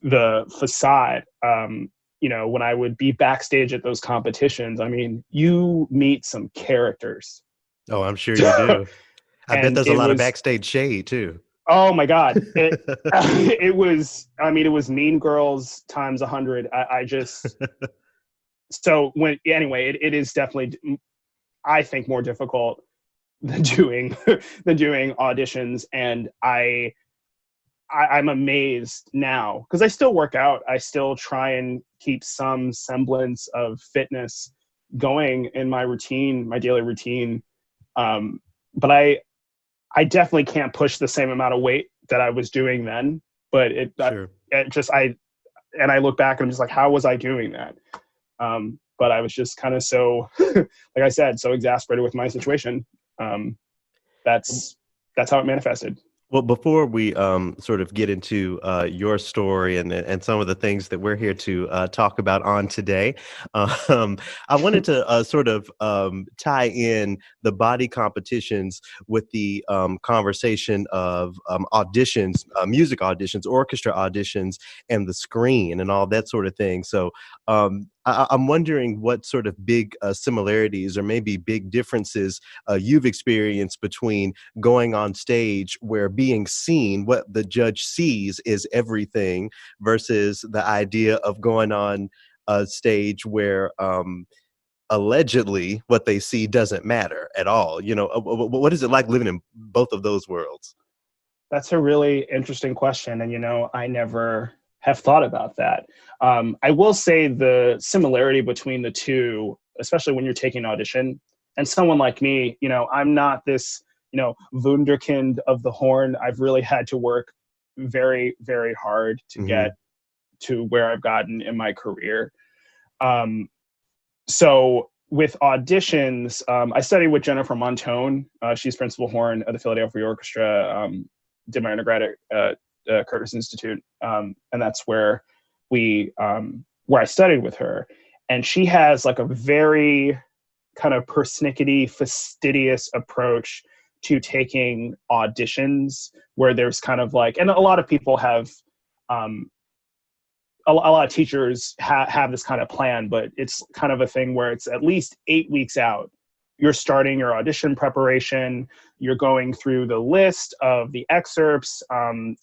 the Facade, when I would be backstage at those competitions, I mean, you meet some characters. Oh, I'm sure you do. I bet there's a lot of backstage shade too. Oh my God. It was Mean Girls times 100. It is definitely, I think, more difficult than doing auditions. And I'm amazed now because I still work out. I still try and keep some semblance of fitness going in my routine, my daily routine. But I definitely can't push the same amount of weight that I was doing then. But I look back and I'm just like, how was I doing that? But I was just kind of so, like I said, so exasperated with my situation. That's how it manifested. Well, before we sort of get into your story and some of the things that we're here to talk about on today, I wanted to sort of tie in the body competitions with the conversation of auditions, music auditions, orchestra auditions, and the screen and all that sort of thing. So I'm wondering what sort of big similarities or maybe big differences you've experienced between going on stage where being seen, what the judge sees is everything, versus the idea of going on a stage where allegedly what they see doesn't matter at all. What is it like living in both of those worlds? That's a really interesting question. And, I never have thought about that. I will say the similarity between the two, especially when you're taking an audition, and someone like me, I'm not this, wunderkind of the horn. I've really had to work very, very hard to get to where I've gotten in my career. So with auditions, I studied with Jennifer Montone. She's principal horn of the Philadelphia Orchestra. Did my undergrad at Curtis Institute, and that's where I studied with her. And she has like a very kind of persnickety, fastidious approach to taking auditions, where there's kind of like, and a lot of people have, a lot of teachers have this kind of plan, but it's kind of a thing where it's at least 8 weeks out. You're starting your audition preparation. You're going through the list of the excerpts,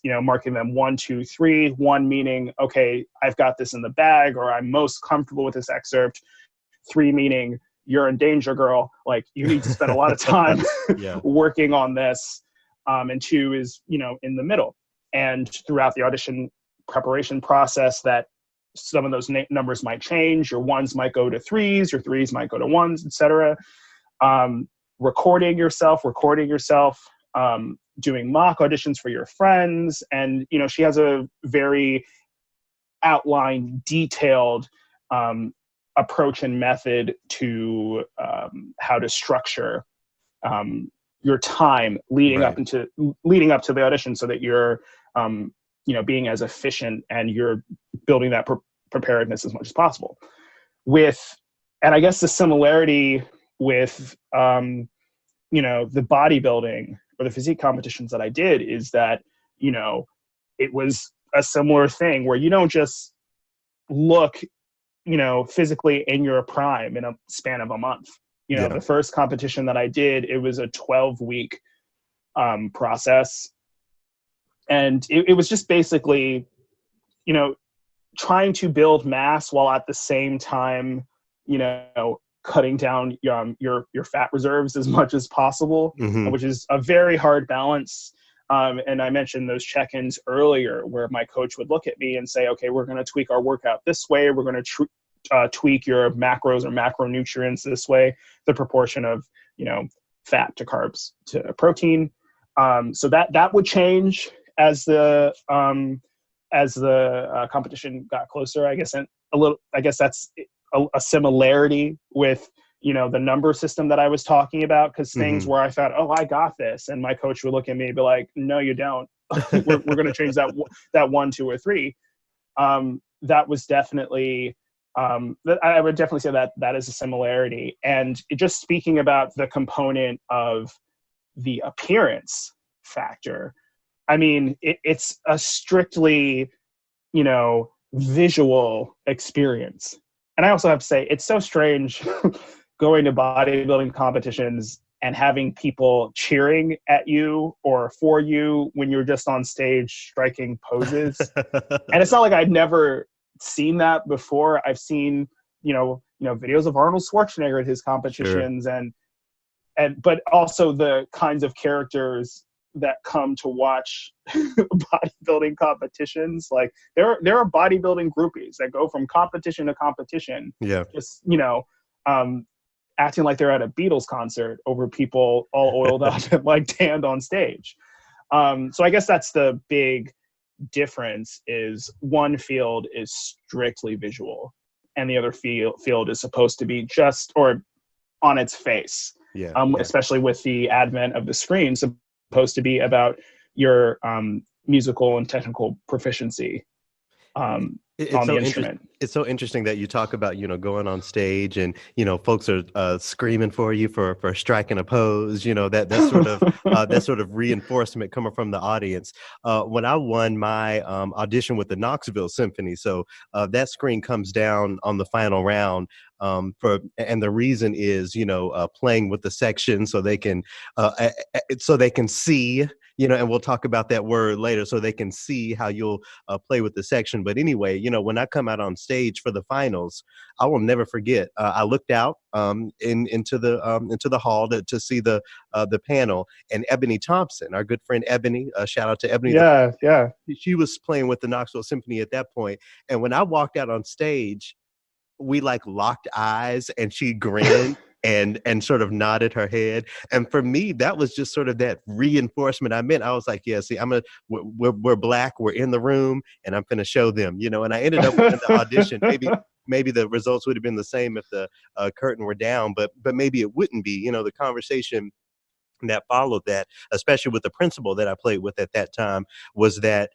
marking them 1, 2, 3. 1 meaning, okay, I've got this in the bag, or I'm most comfortable with this excerpt. 3 meaning, you're in danger, girl. Like, you need to spend a lot of time working on this. And 2 is, in the middle. And throughout the audition preparation process, that some of those numbers might change. Your 1s might go to 3s, your 3s might go to 1s, etc. Recording yourself, doing mock auditions for your friends. And, she has a very outlined, detailed approach and method to how to structure your time leading up to the audition, so that you're, being as efficient and you're building that preparedness as much as possible. And I guess the similarity with, the bodybuilding or the physique competitions that I did is that, it was a similar thing where you don't just look, physically in your prime in a span of a month. The first competition that I did, it was a 12-week process. And it was just basically, you know, trying to build mass while at the same time, you know, cutting down your fat reserves as much as possible, which is a very hard balance. And I mentioned those check-ins earlier where my coach would look at me and say, okay, we're going to tweak our workout this way. We're going to tweak your macros or macronutrients this way, the proportion of, you know, fat to carbs to protein. So that would change as the competition got closer, I guess. And I guess that's a similarity with, you know, the number system that I was talking about, because things where I thought, oh, I got this, and my coach would look at me and be like, no, you don't. we're going to change that 1, 2, or 3. That was definitely, I would definitely say that is a similarity. And just speaking about the component of the appearance factor, I mean, it's a strictly, you know, visual experience. And I also have to say, it's so strange going to bodybuilding competitions and having people cheering at you or for you when you're just on stage striking poses. And it's not like I'd never seen that before. I've seen, you know, videos of Arnold Schwarzenegger at his competitions, but also the kinds of characters that come to watch bodybuilding competitions. Like there are bodybuilding groupies that go from competition to competition. Yeah. Just, you know, acting like they're at a Beatles concert over people all oiled up and like tanned on stage. So I guess that's the big difference, is one field is strictly visual and the other field is supposed to be just, or on its face. Especially with the advent of the screen, supposed to be about your musical and technical proficiency on the instrument. It's so interesting that you talk about, you know, going on stage and, you know, folks are screaming for you for striking a pose, you know, that sort of that sort of reinforcement coming from the audience. When I won my audition with the Knoxville Symphony, so that screen comes down on the final round. And the reason is, you know, playing with the section so they can see, you know, and we'll talk about that word later, so they can see how you'll play with the section. But anyway, you know, when I come out on stage for the finals, I will never forget. I looked out into the hall to see the panel, and Ebony Thompson, our good friend Ebony, shout out to Ebony. Yeah. She was playing with the Knoxville Symphony at that point, and when I walked out on stage, we like locked eyes, and she grinned and sort of nodded her head. And for me, that was just sort of that reinforcement I meant. I was like, yeah, see, we're Black, we're in the room, and I'm going to show them, you know. And I ended up in the audition. Maybe the results would have been the same if the curtain were down, but maybe it wouldn't be. You know, the conversation that followed that, especially with the principal that I played with at that time, was that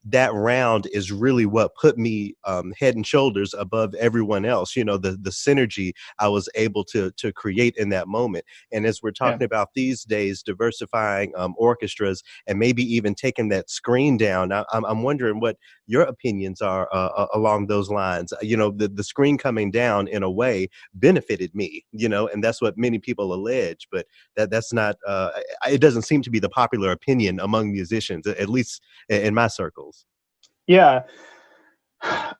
that round is really what put me head and shoulders above everyone else. You know, the synergy I was able to create in that moment. And as we're talking about these days, diversifying orchestras and maybe even taking that screen down, I'm wondering what your opinions are along those lines. You know, the screen coming down in a way benefited me, you know, and that's what many people allege, but that's not, it doesn't seem to be the popular opinion among musicians, at least in my circles. Yeah.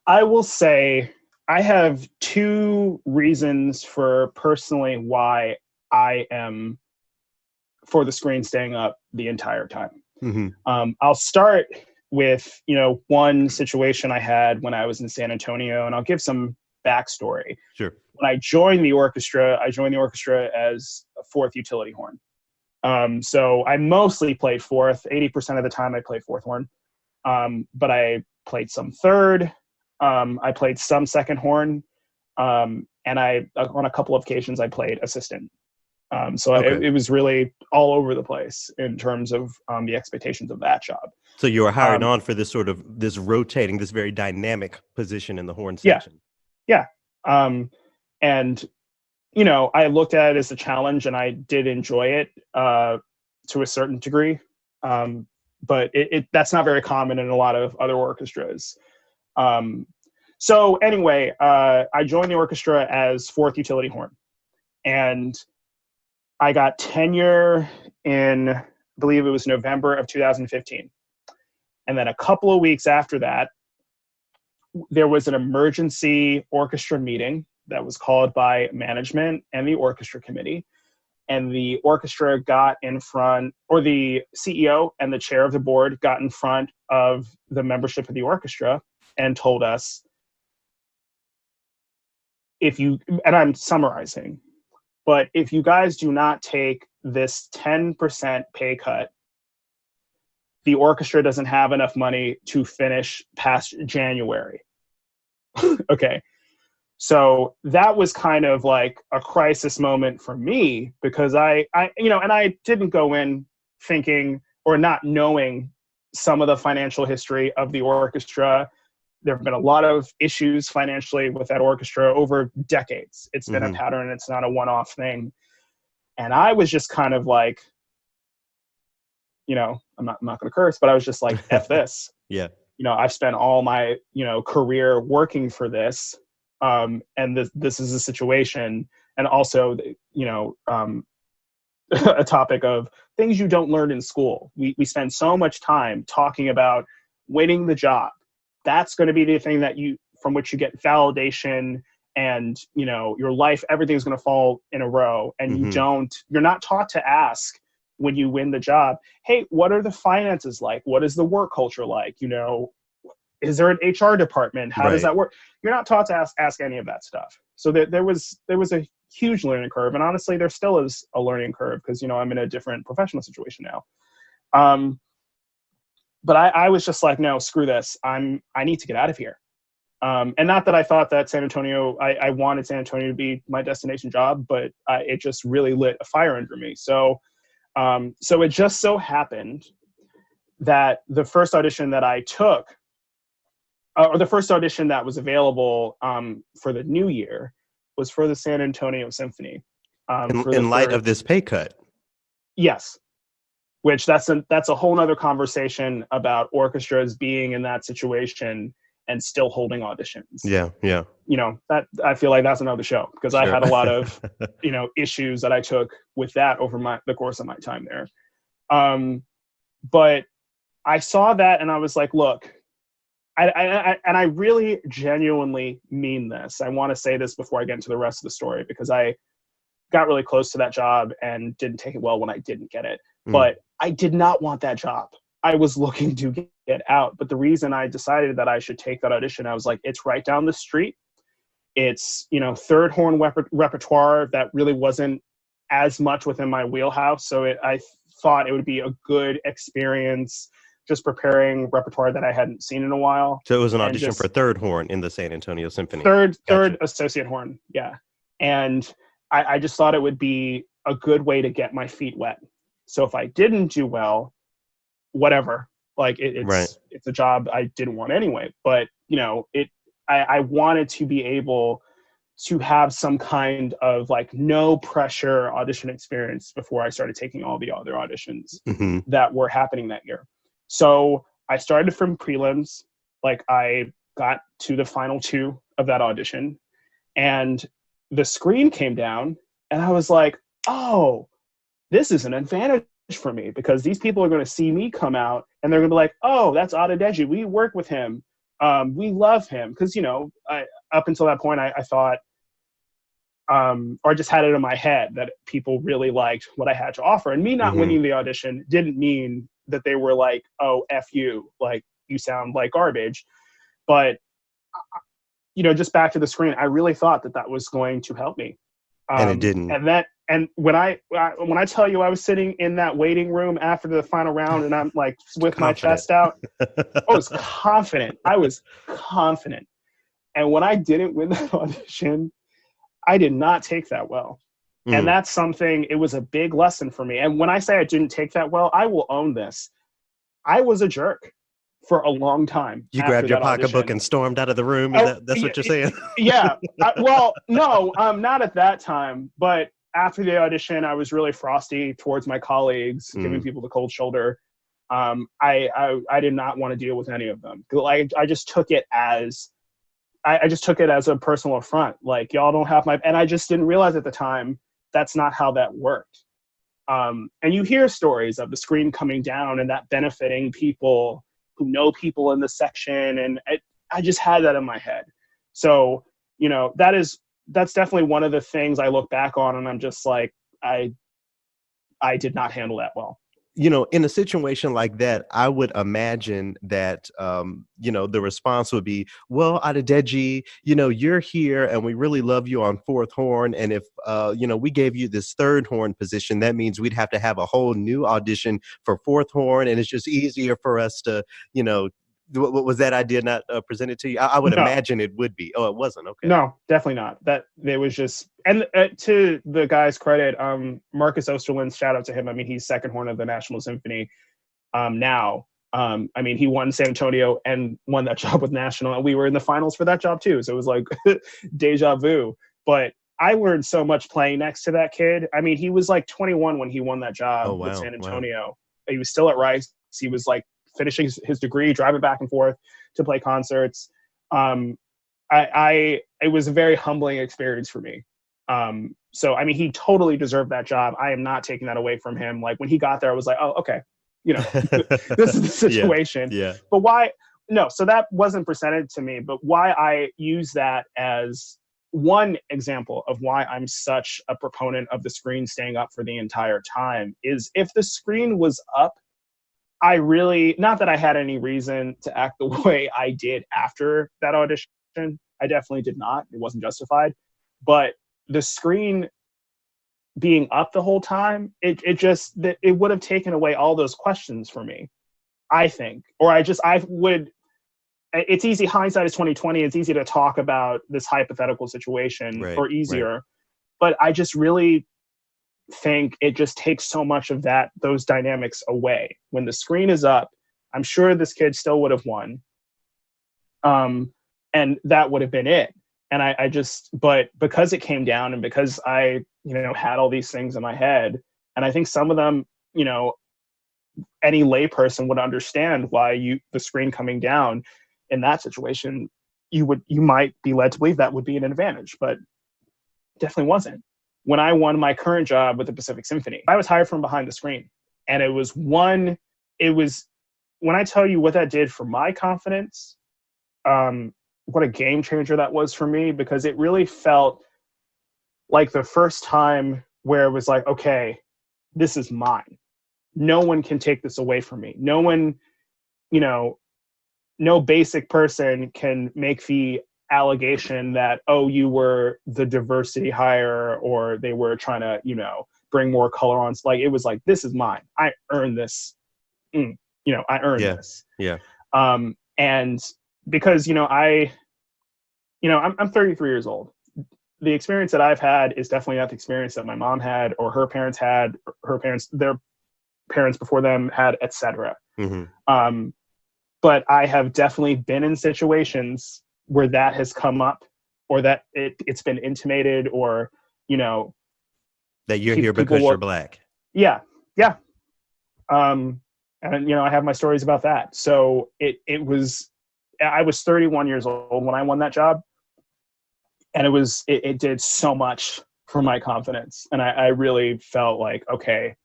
I will say I have 2 reasons for personally why I am for the screen staying up the entire time. I'll start with, you know, one situation I had when I was in San Antonio, and I'll give some backstory. Sure. When I joined the orchestra as a 4th utility horn. So I mostly played 4th. 80% of the time I played 4th horn. But I played some 3rd. I played some 2nd horn. And on a couple of occasions, I played assistant. It was really all over the place in terms of the expectations of that job. So you were hired on for this rotating, this very dynamic position in the horn section. Yeah. And, you know, I looked at it as a challenge, and I did enjoy it to a certain degree. But that's not very common in a lot of other orchestras. So anyway, I joined the orchestra as 4th utility horn, and I got tenure in believe it was November of 2015. And then a couple of weeks after that, there was an emergency orchestra meeting that was called by management and the orchestra committee. And the orchestra got in front, or the CEO and the chair of the board got in front of the membership of the orchestra and told us, and I'm summarizing, but if you guys do not take this 10% pay cut, the orchestra doesn't have enough money to finish past January. Okay. So that was kind of like a crisis moment for me, because I didn't go in thinking or not knowing some of the financial history of the orchestra. There have been a lot of issues financially with that orchestra over decades. It's been a pattern. It's not a one-off thing. And I was just kind of like, I'm not going to curse, but I was just like, F this. Yeah. I've spent all my, career working for this. And this is a situation, and also, a topic of things you don't learn in school. We spend so much time talking about winning the job. That's going to be the thing from which you get validation, and, your life, everything's going to fall in a row. And you're not taught to ask when you win the job, hey, what are the finances like? What is the work culture like? Is there an HR department? How does that work? You're not taught to ask any of that stuff. So there was a huge learning curve. And honestly, there still is a learning curve, because, I'm in a different professional situation now. But I was just like, no, screw this. I need to get out of here. And not that I thought that San Antonio, I wanted San Antonio to be my destination job, but it just really lit a fire under me. So it just so happened that the first audition that I took, or the first audition that was available for the new year, was for the San Antonio Symphony. In light of this pay cut. Yes. Which that's a whole nother conversation about orchestras being in that situation and still holding auditions. Yeah. That I feel like that's another show, because I had a lot of, issues that I took with that over the course of my time there. But I saw that and I was like, look, I really genuinely mean this. I want to say this before I get into the rest of the story, because I got really close to that job and didn't take it well when I didn't get it. But I did not want that job. I was looking to get out. But the reason I decided that I should take that audition, I was like, it's right down the street. It's, third horn repertoire that really wasn't as much within my wheelhouse. So I thought it would be a good experience, just preparing repertoire that I hadn't seen in a while. So it was an audition for third horn in the San Antonio Symphony. Third associate horn, yeah. And I just thought it would be a good way to get my feet wet. So if I didn't do well, whatever. Like it's a job I didn't want anyway. But I wanted to be able to have some kind of like no pressure audition experience before I started taking all the other auditions that were happening that year. So I started from prelims. Like I got to the final two of that audition, and the screen came down, and I was like, oh, this is an advantage for me, because these people are going to see me come out and they're going to be like, oh, that's Adedeji. We work with him. We love him. Because, up until that point, I thought, or I just had it in my head that people really liked what I had to offer. And me not winning the audition didn't mean that they were like, oh, F you, like you sound like garbage. But, just back to the screen, I really thought that was going to help me. And it didn't. And when I tell you I was sitting in that waiting room after the final round, and I'm like with my chest out, I was confident. And when I didn't win that audition, I did not take that well. And that's something, it was a big lesson for me. And when I say I didn't take that well, I will own this. I was a jerk for a long time. You grabbed your pocketbook and stormed out of the room. That's what you're saying? Yeah. Well, no, not at that time. But after the audition, I was really frosty towards my colleagues, giving people the cold shoulder. I did not want to deal with any of them. Like I just took it as a personal affront. Like, y'all don't have and I just didn't realize at the time that's not how that worked. And you hear stories of the screen coming down and that benefiting people who know people in the section. And I just had that in my head. So, you know, that's definitely one of the things I look back on and I'm just like, I did not handle that well. You know, in a situation like that, I would imagine that, you know, the response would be, well, Adedeji, you know, you're here and we really love you on fourth horn. And if, you know, we gave you this third horn position, that means we'd have to have a whole new audition for fourth horn. And it's just easier for us to, you know, was that idea not presented to you? I would No. imagine it would be. Oh, it wasn't. Okay. No, definitely not. That there was just, and to the guy's credit, Marcus Osterlund, shout out to him. I mean, he's second horn of the National Symphony now. I mean, he won San Antonio and won that job with National, and we were in the finals for that job too. So it was like deja vu. But I learned so much playing next to that kid. I mean, he was like 21 when he won that job with San Antonio. Wow. He was still at Rice. He was like finishing his degree, driving back and forth to play concerts. It was a very humbling experience for me. So, I mean, he totally deserved that job. I am not taking that away from him. Like when he got there, I was like, oh, okay, you know, this is the situation. Yeah. But why? No, so that wasn't presented to me, but why I use that as one example of why I'm such a proponent of the screen staying up for the entire time is if the screen was up, I really, not that I had any reason to act the way I did after that audition. I definitely did not. It wasn't justified. But the screen being up the whole time, it would have taken away all those questions for me, I think. Or it's easy, hindsight is 2020. It's easy to talk about this hypothetical situation or easier. Right. But I just really think it just takes so much of those dynamics away. When the screen is up, I'm sure this kid still would have won. And that would have been it. And but because it came down and because I, you know, had all these things in my head, and I think some of them, you know, any layperson would understand why the screen coming down in that situation, you might be led to believe that would be an advantage, but definitely wasn't. When I won my current job with the Pacific Symphony, I was hired from behind the screen. And when I tell you what that did for my confidence, what a game changer that was for me, because it really felt like the first time where it was like, okay, this is mine. No one can take this away from me. No one, you know, no basic person can make the allegation that, oh, you were the diversity hire or they were trying to, you know, bring more color on. Like, it was like, this is mine. I earned this. I earned this. Yeah. And because, you know, I'm 33 years old. The experience that I've had is definitely not the experience that my mom had or her parents had, their parents before them had, etc. Mm-hmm. But I have definitely been in situations where that has come up or that it's been intimated or, you know. That you're here because you're Black. Yeah. Yeah. And, you know, I have my stories about that. So I was 31 years old when I won that job. And it did so much for my confidence. And I really felt like, okay,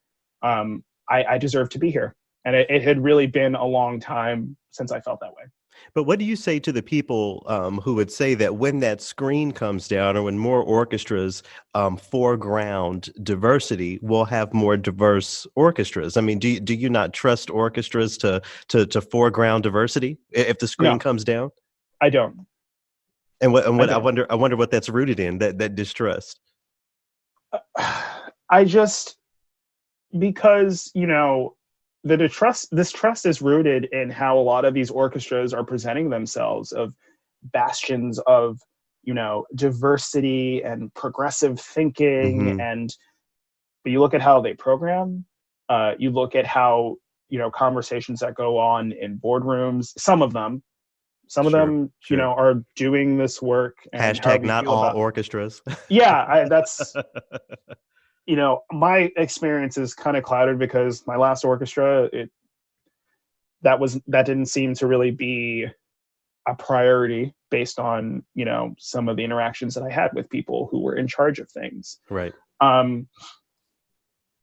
I deserve to be here. And it had really been a long time since I felt that way. But what do you say to the people who would say that when that screen comes down or when more orchestras foreground diversity, we'll have more diverse orchestras? I mean, do you not trust orchestras to foreground diversity if the screen comes down? I don't. And what I wonder what that's rooted in, that distrust. Because, you know, this trust is rooted in how a lot of these orchestras are presenting themselves, of bastions of, you know, diversity and progressive thinking. Mm-hmm. But you look at how they program, you look at how, you know, conversations that go on in boardrooms, some of them, you know, are doing this work. And # not all orchestras. Yeah, that's... You know, my experience is kind of clouded because my last orchestra, that didn't seem to really be a priority based on, you know, some of the interactions that I had with people who were in charge of things. Right.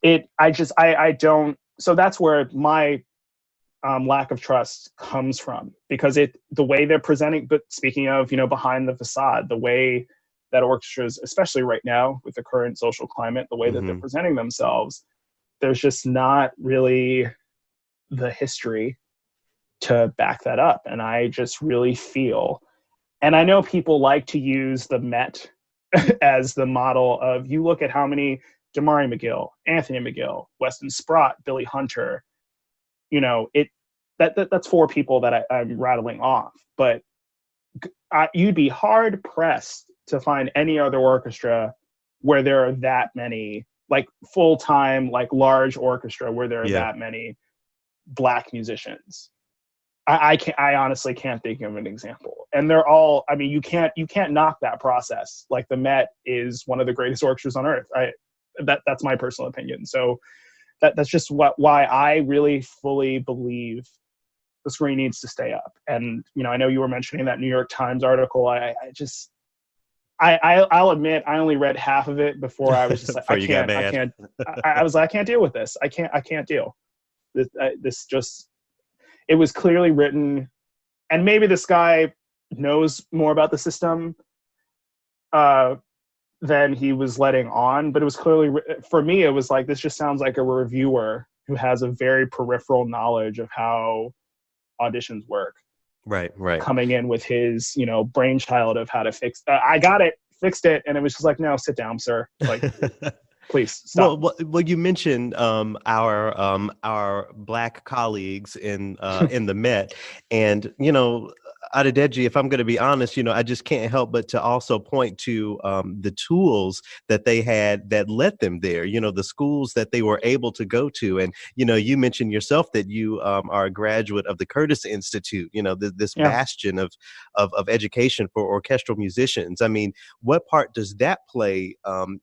I don't. So that's where my lack of trust comes from, because the way they're presenting. But speaking of, behind the facade, the way that orchestras, especially right now with the current social climate, the way that they're presenting themselves, there's just not really the history to back that up. And I just really feel, and I know people like to use the Met as the model of, you look at how many Damari McGill, Anthony McGill, Weston Sprott, Billy Hunter, that's 4 people that I'm rattling off. But you'd be hard pressed to find any other orchestra where there are that many, like full-time, like large orchestra where there are that many Black musicians. I honestly can't think of an example. And they're all, I mean, you can't knock that process. Like the Met is one of the greatest orchestras on earth. That's my personal opinion. So that's just why I really fully believe the screen needs to stay up. And, I know you were mentioning that New York Times article. I'll admit, I only read half of it before I was just like, I can't. I was like, I can't deal with this. I can't deal. This just, it was clearly written, and maybe this guy knows more about the system than he was letting on, but it was clearly, for me, it was like, this just sounds like a reviewer who has a very peripheral knowledge of how auditions work. Right. Coming in with his, brainchild of how to fix. I got it, fixed it, and it was just like, no, sit down, sir. Like, please stop. Well, you mentioned our Black colleagues in the Met, and Adedeji, if I'm going to be honest, I just can't help but to also point to the tools that they had that led them there. The schools that they were able to go to, and you mentioned yourself that you are a graduate of the Curtis Institute. This bastion of education for orchestral musicians. I mean, what part does that play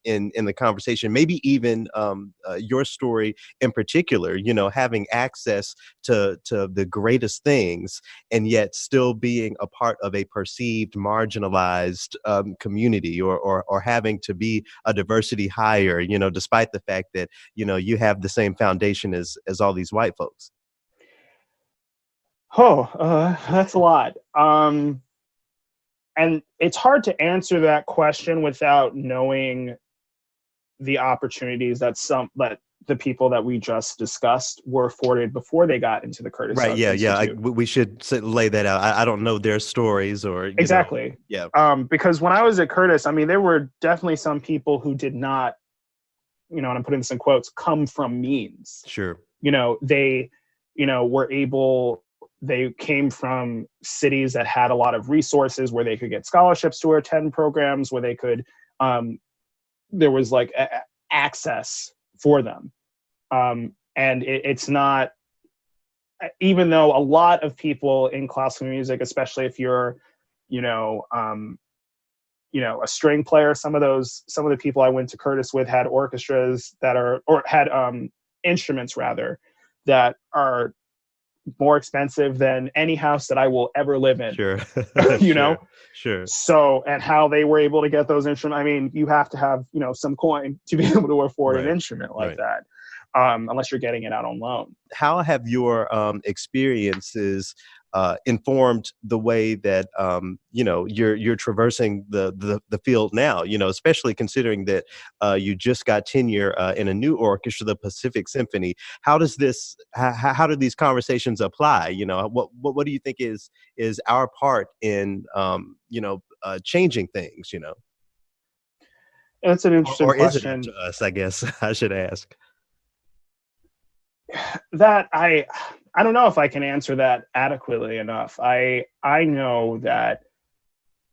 in the conversation? Maybe even your story in particular. Having access to the greatest things, and yet still being a part of a perceived marginalized community, or having to be a diversity hire, despite the fact that, you have the same foundation as all these white folks. That's a lot. And it's hard to answer that question without knowing the opportunities that the people that we just discussed were afforded before they got into the Curtis Institute. Yeah. We should lay that out. I don't know their stories or exactly. Yeah. Because when I was at Curtis, I mean, there were definitely some people who did not, and I'm putting this in quotes, come from means. Sure. They, they came from cities that had a lot of resources where they could get scholarships to attend programs, where they could, there was like access for them. And it's not, even though a lot of people in classical music, especially if you're, a string player, some of the people I went to Curtis with had orchestras had instruments rather, that are more expensive than any house that I will ever live in. Sure. Sure. So, and how they were able to get those instruments. I mean, you have to have, some coin to be able to afford an instrument like that. Unless you're getting it out on loan. How have your experiences informed the way that you're traversing the field now? Especially considering that you just got tenure in a new orchestra, the Pacific Symphony. How does this? How do these conversations apply? What do you think is our part in changing things? That's an interesting or question. Is it up to us? I guess I should ask. That I don't know if I can answer that adequately enough. I know that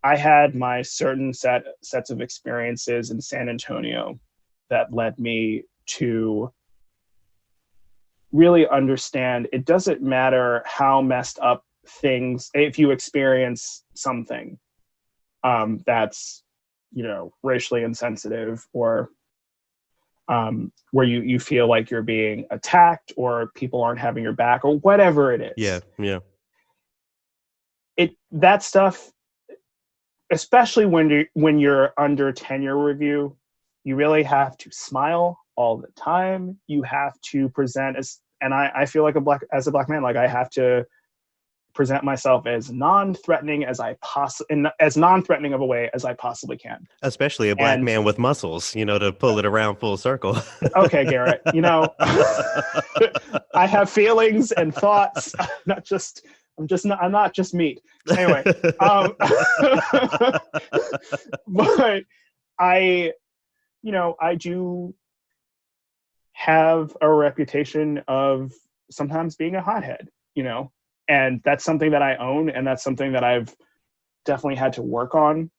I had my certain sets of experiences in San Antonio that led me to really understand it doesn't matter how messed up things, if you experience something that's racially insensitive, or where you feel like you're being attacked, or people aren't having your back, or whatever it is. Yeah. That stuff, especially when you're under tenure review, you really have to smile all the time. You have to present and I feel like as a black man, like I have to present myself as non-threatening as non-threatening of a way as I possibly can. Especially a black man with muscles, to pull it around full circle. Okay, Garrett, I have feelings and thoughts. I'm not just meat. Anyway, but I do have a reputation of sometimes being a hothead, and that's something that I own, and that's something that I've definitely had to work on,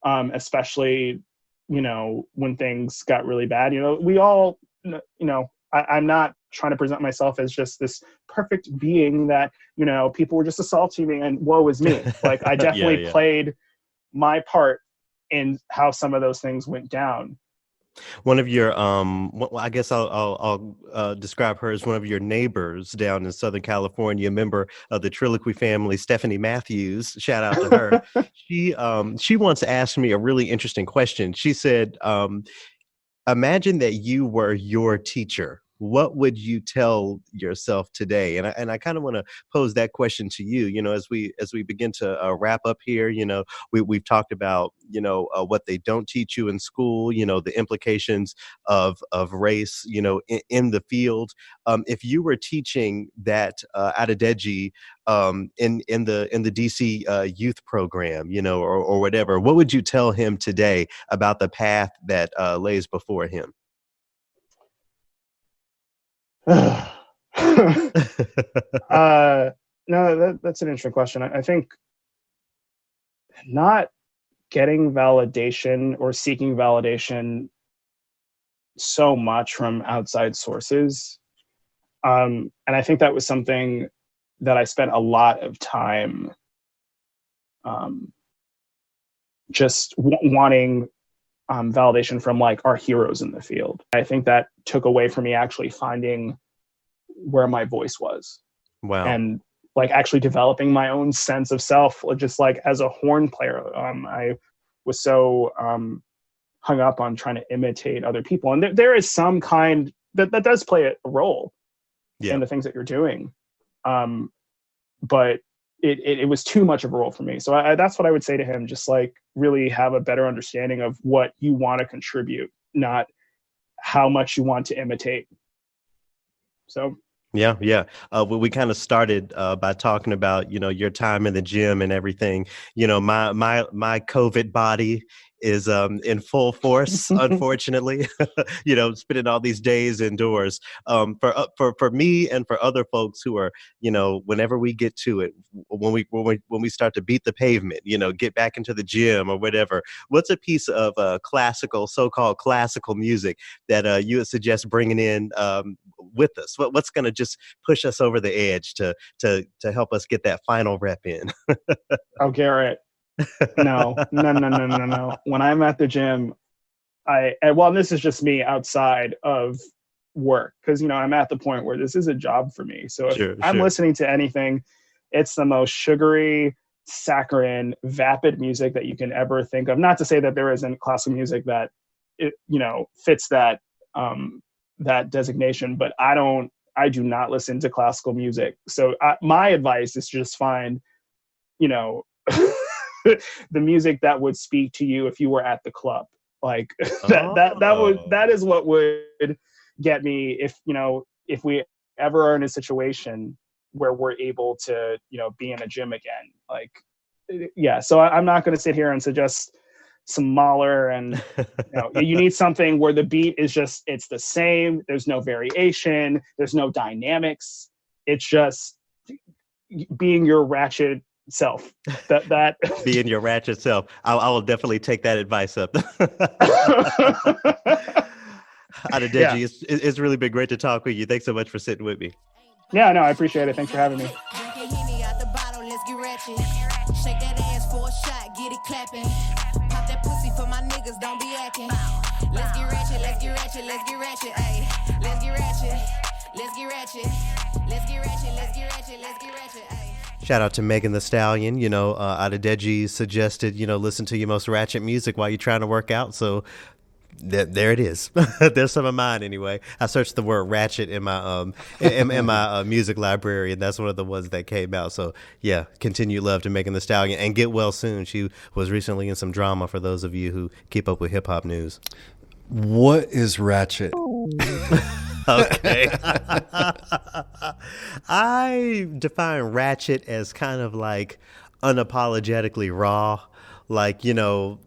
especially, when things got really bad. We all, I'm not trying to present myself as just this perfect being that, people were just assaulting me and woe is me. Like I definitely played my part in how some of those things went down. One of your, I guess I'll describe her as one of your neighbors down in Southern California, a member of the Triloquy family, Stephanie Matthews. Shout out to her. She once asked me a really interesting question. She said, imagine that you were your teacher. What would you tell yourself today? And I kind of want to pose that question to you. As we begin to wrap up here, we've talked about what they don't teach you in school. The implications of race. In the field. If you were teaching that Adedeji in the DC youth program, or whatever, what would you tell him today about the path that lays before him? No, that's an interesting question. I think not getting validation or seeking validation so much from outside sources. And I think that was something that I spent a lot of time just wanting validation from like our heroes in the field. I think that took away from me actually finding where my voice was. Wow. And like actually developing my own sense of self, just like as a horn player. I was so hung up on trying to imitate other people. And there is some kind that does play a role in the things that you're doing. But it was too much of a role for me. So that's what I would say to him. Just like really have a better understanding of what you want to contribute, not how much you want to imitate. So. Yeah. We kind of started by talking about, your time in the gym and everything. My COVID body is in full force, unfortunately. Spending all these days indoors. For me and for other folks who are, whenever we get to it, when we start to beat the pavement, get back into the gym or whatever. What's a piece of so-called classical music that you would suggest bringing in with us? What's going to just push us over the edge to help us get that final rep in? Oh, Garrett. No. When I'm at the gym, this is just me outside of work, because I'm at the point where this is a job for me. So if I'm listening to anything, it's the most sugary, saccharine, vapid music that you can ever think of. Not to say that there isn't classical music that fits that designation, but I do not listen to classical music. So my advice is just find the music that would speak to you if you were at the club. Like that is what would get me if we ever are in a situation where we're able to be in a gym again. Like so I'm not going to sit here and suggest some Mahler and you need something where the beat is just, it's the same, there's no variation, there's no dynamics, it's just being your Ratchet self. That being your Ratchet self. I will definitely take that advice up. Adedeji, it's really been great to talk with you. Thanks so much for sitting with me. Yeah, no, I appreciate it. Thanks for having me. Shake that ass for a shot, get it clapping. Pop that pussy for my niggas, don't be acting. Let's get ratchet, let's get ratchet, let's get ratchet, ayy. Let's get ratchet, let's get ratchet. Let's get ratchet, let's get ratchet, let's get ratchet, ayy. Shout out to Megan the Stallion. Adedeji suggested, listen to your most ratchet music while you're trying to work out. So There it is. There's some of mine anyway. I searched the word Ratchet in my in my music library, and that's one of the ones that came out. So yeah, continued love to Megan Thee Stallion, and get well soon. She was recently in some drama for those of you who keep up with hip hop news. What is Ratchet? Okay. I define Ratchet as kind of like unapologetically raw, like the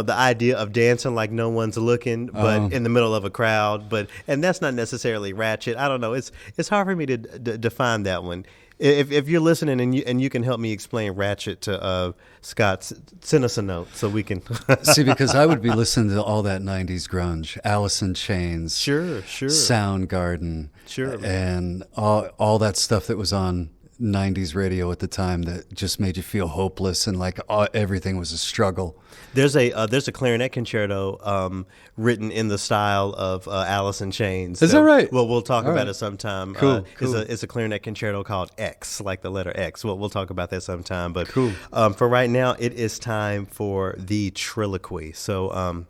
idea of dancing like no one's looking, but in the middle of a crowd. And that's not necessarily Ratchet. I don't know. It's hard for me to define that one. If you're listening and you can help me explain Ratchet to Scott, send us a note so we can See, because I would be listening to all that 90s grunge, Alice in Chains, sure, Soundgarden, sure, and all that stuff that was on 90s radio at the time that just made you feel hopeless and like everything was a struggle. There's a clarinet concerto written in the style of Alice in Chains. Is that right? Well, we'll talk All about right. it sometime. Cool. It's a clarinet concerto called X, like the letter X. We'll talk about that sometime. But Cool. For right now, it is time for the Triloquy. So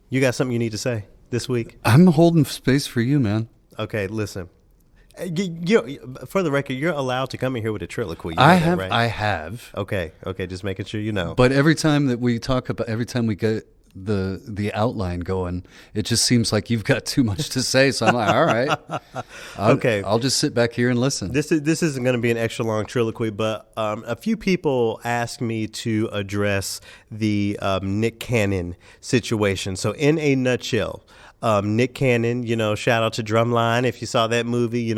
you got something you need to say this week? I'm holding space for you, man. Okay, listen. For the record, you're allowed to come in here with a triloquy. You know I that, have. right? I have. Okay, just making sure you know. But every time we get the outline going, it just seems like you've got too much to say. So I'm like, all right, Okay. I'll just sit back here and listen. This isn't going to be an extra long triloquy, but a few people asked me to address the Nick Cannon situation. So in a nutshell, Nick Cannon, shout out to Drumline. If you saw that movie,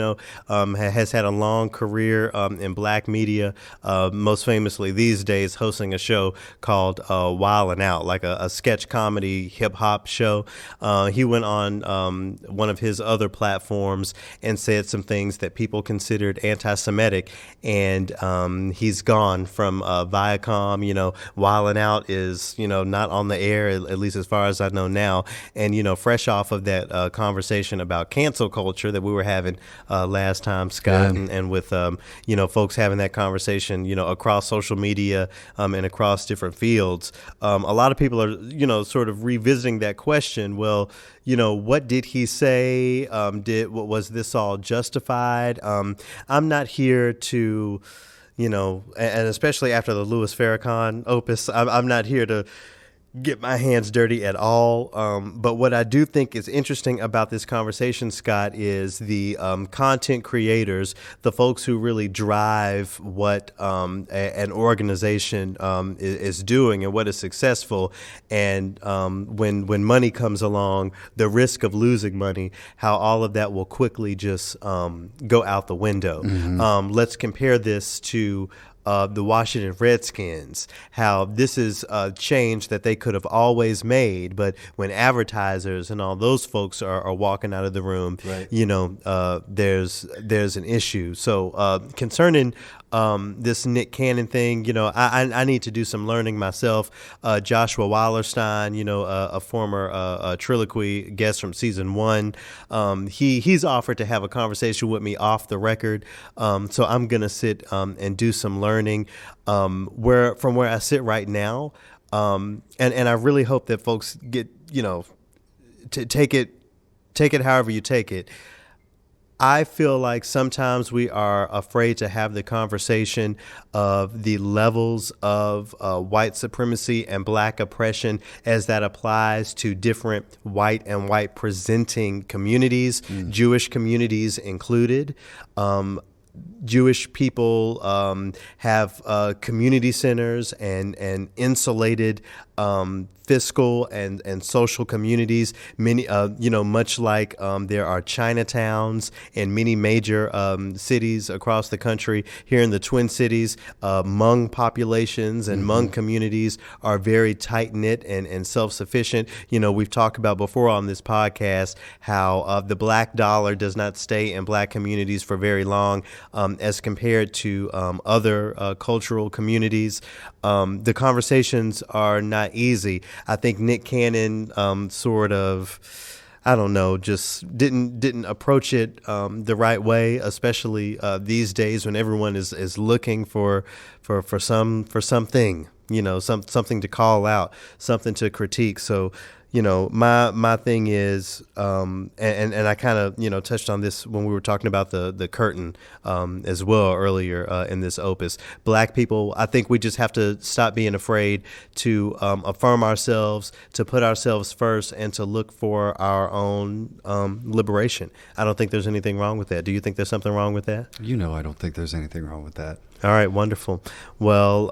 has had a long career in black media, most famously these days hosting a show called Wildin' Out, like a sketch comedy hip hop show. He went on one of his other platforms and said some things that people considered anti-Semitic, and he's gone from Viacom. Wildin' Out is, not on the air, at least as far as I know now, and, fresh off of that conversation about cancel culture that we were having last time, Scott, Yeah. and with folks having that conversation across social media and across different fields. A lot of people are sort of revisiting that question. Well, what did he say? Was this all justified? I'm not here to, and especially after the Louis Farrakhan opus, I'm not here to get my hands dirty at all. But what I do think is interesting about this conversation, Scott, is the content creators, the folks who really drive what an organization is doing and what is successful. And when money comes along, the risk of losing money, how all of that will quickly just go out the window. Mm-hmm. Let's compare this to the Washington Redskins, how this is a change that they could have always made, but when advertisers and all those folks are walking out of the room, right. There's an issue. So concerning this Nick Cannon thing, I need to do some learning myself. Joshua Wallerstein, a former Triloquy guest from season 1, he's offered to have a conversation with me off the record. So I'm gonna sit and do some learning. From where I sit right now, and I really hope that folks get to take it however you take it. I feel like sometimes we are afraid to have the conversation of the levels of white supremacy and black oppression as that applies to different white and white presenting communities, Jewish communities included. Jewish people have community centers and insulated fiscal and social communities. Many, much like there are Chinatowns in many major cities across the country. Here in the Twin Cities, Hmong populations and Hmong communities are very tight knit and self sufficient. We've talked about before on this podcast how the black dollar does not stay in black communities for very long as compared to other cultural communities. The conversations are not easy. I think Nick Cannon sort of, I don't know, just didn't approach it the right way, especially these days when everyone is looking for something, something to call out, something to critique. So, my thing is, and I kind of, touched on this when we were talking about the curtain as well earlier in this opus. Black people, I think we just have to stop being afraid to affirm ourselves, to put ourselves first, and to look for our own liberation. I don't think there's anything wrong with that. Do you think there's something wrong with that? I don't think there's anything wrong with that. All right, wonderful. Well,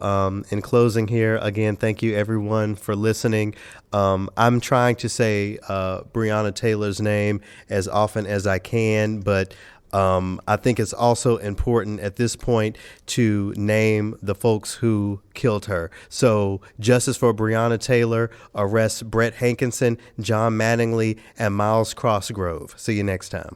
in closing here, again, thank you everyone for listening. I'm trying to say Breonna Taylor's name as often as I can, but I think it's also important at this point to name the folks who killed her. So justice for Breonna Taylor, arrest Brett Hankinson, John Mattingly, and Miles Crossgrove. See you next time.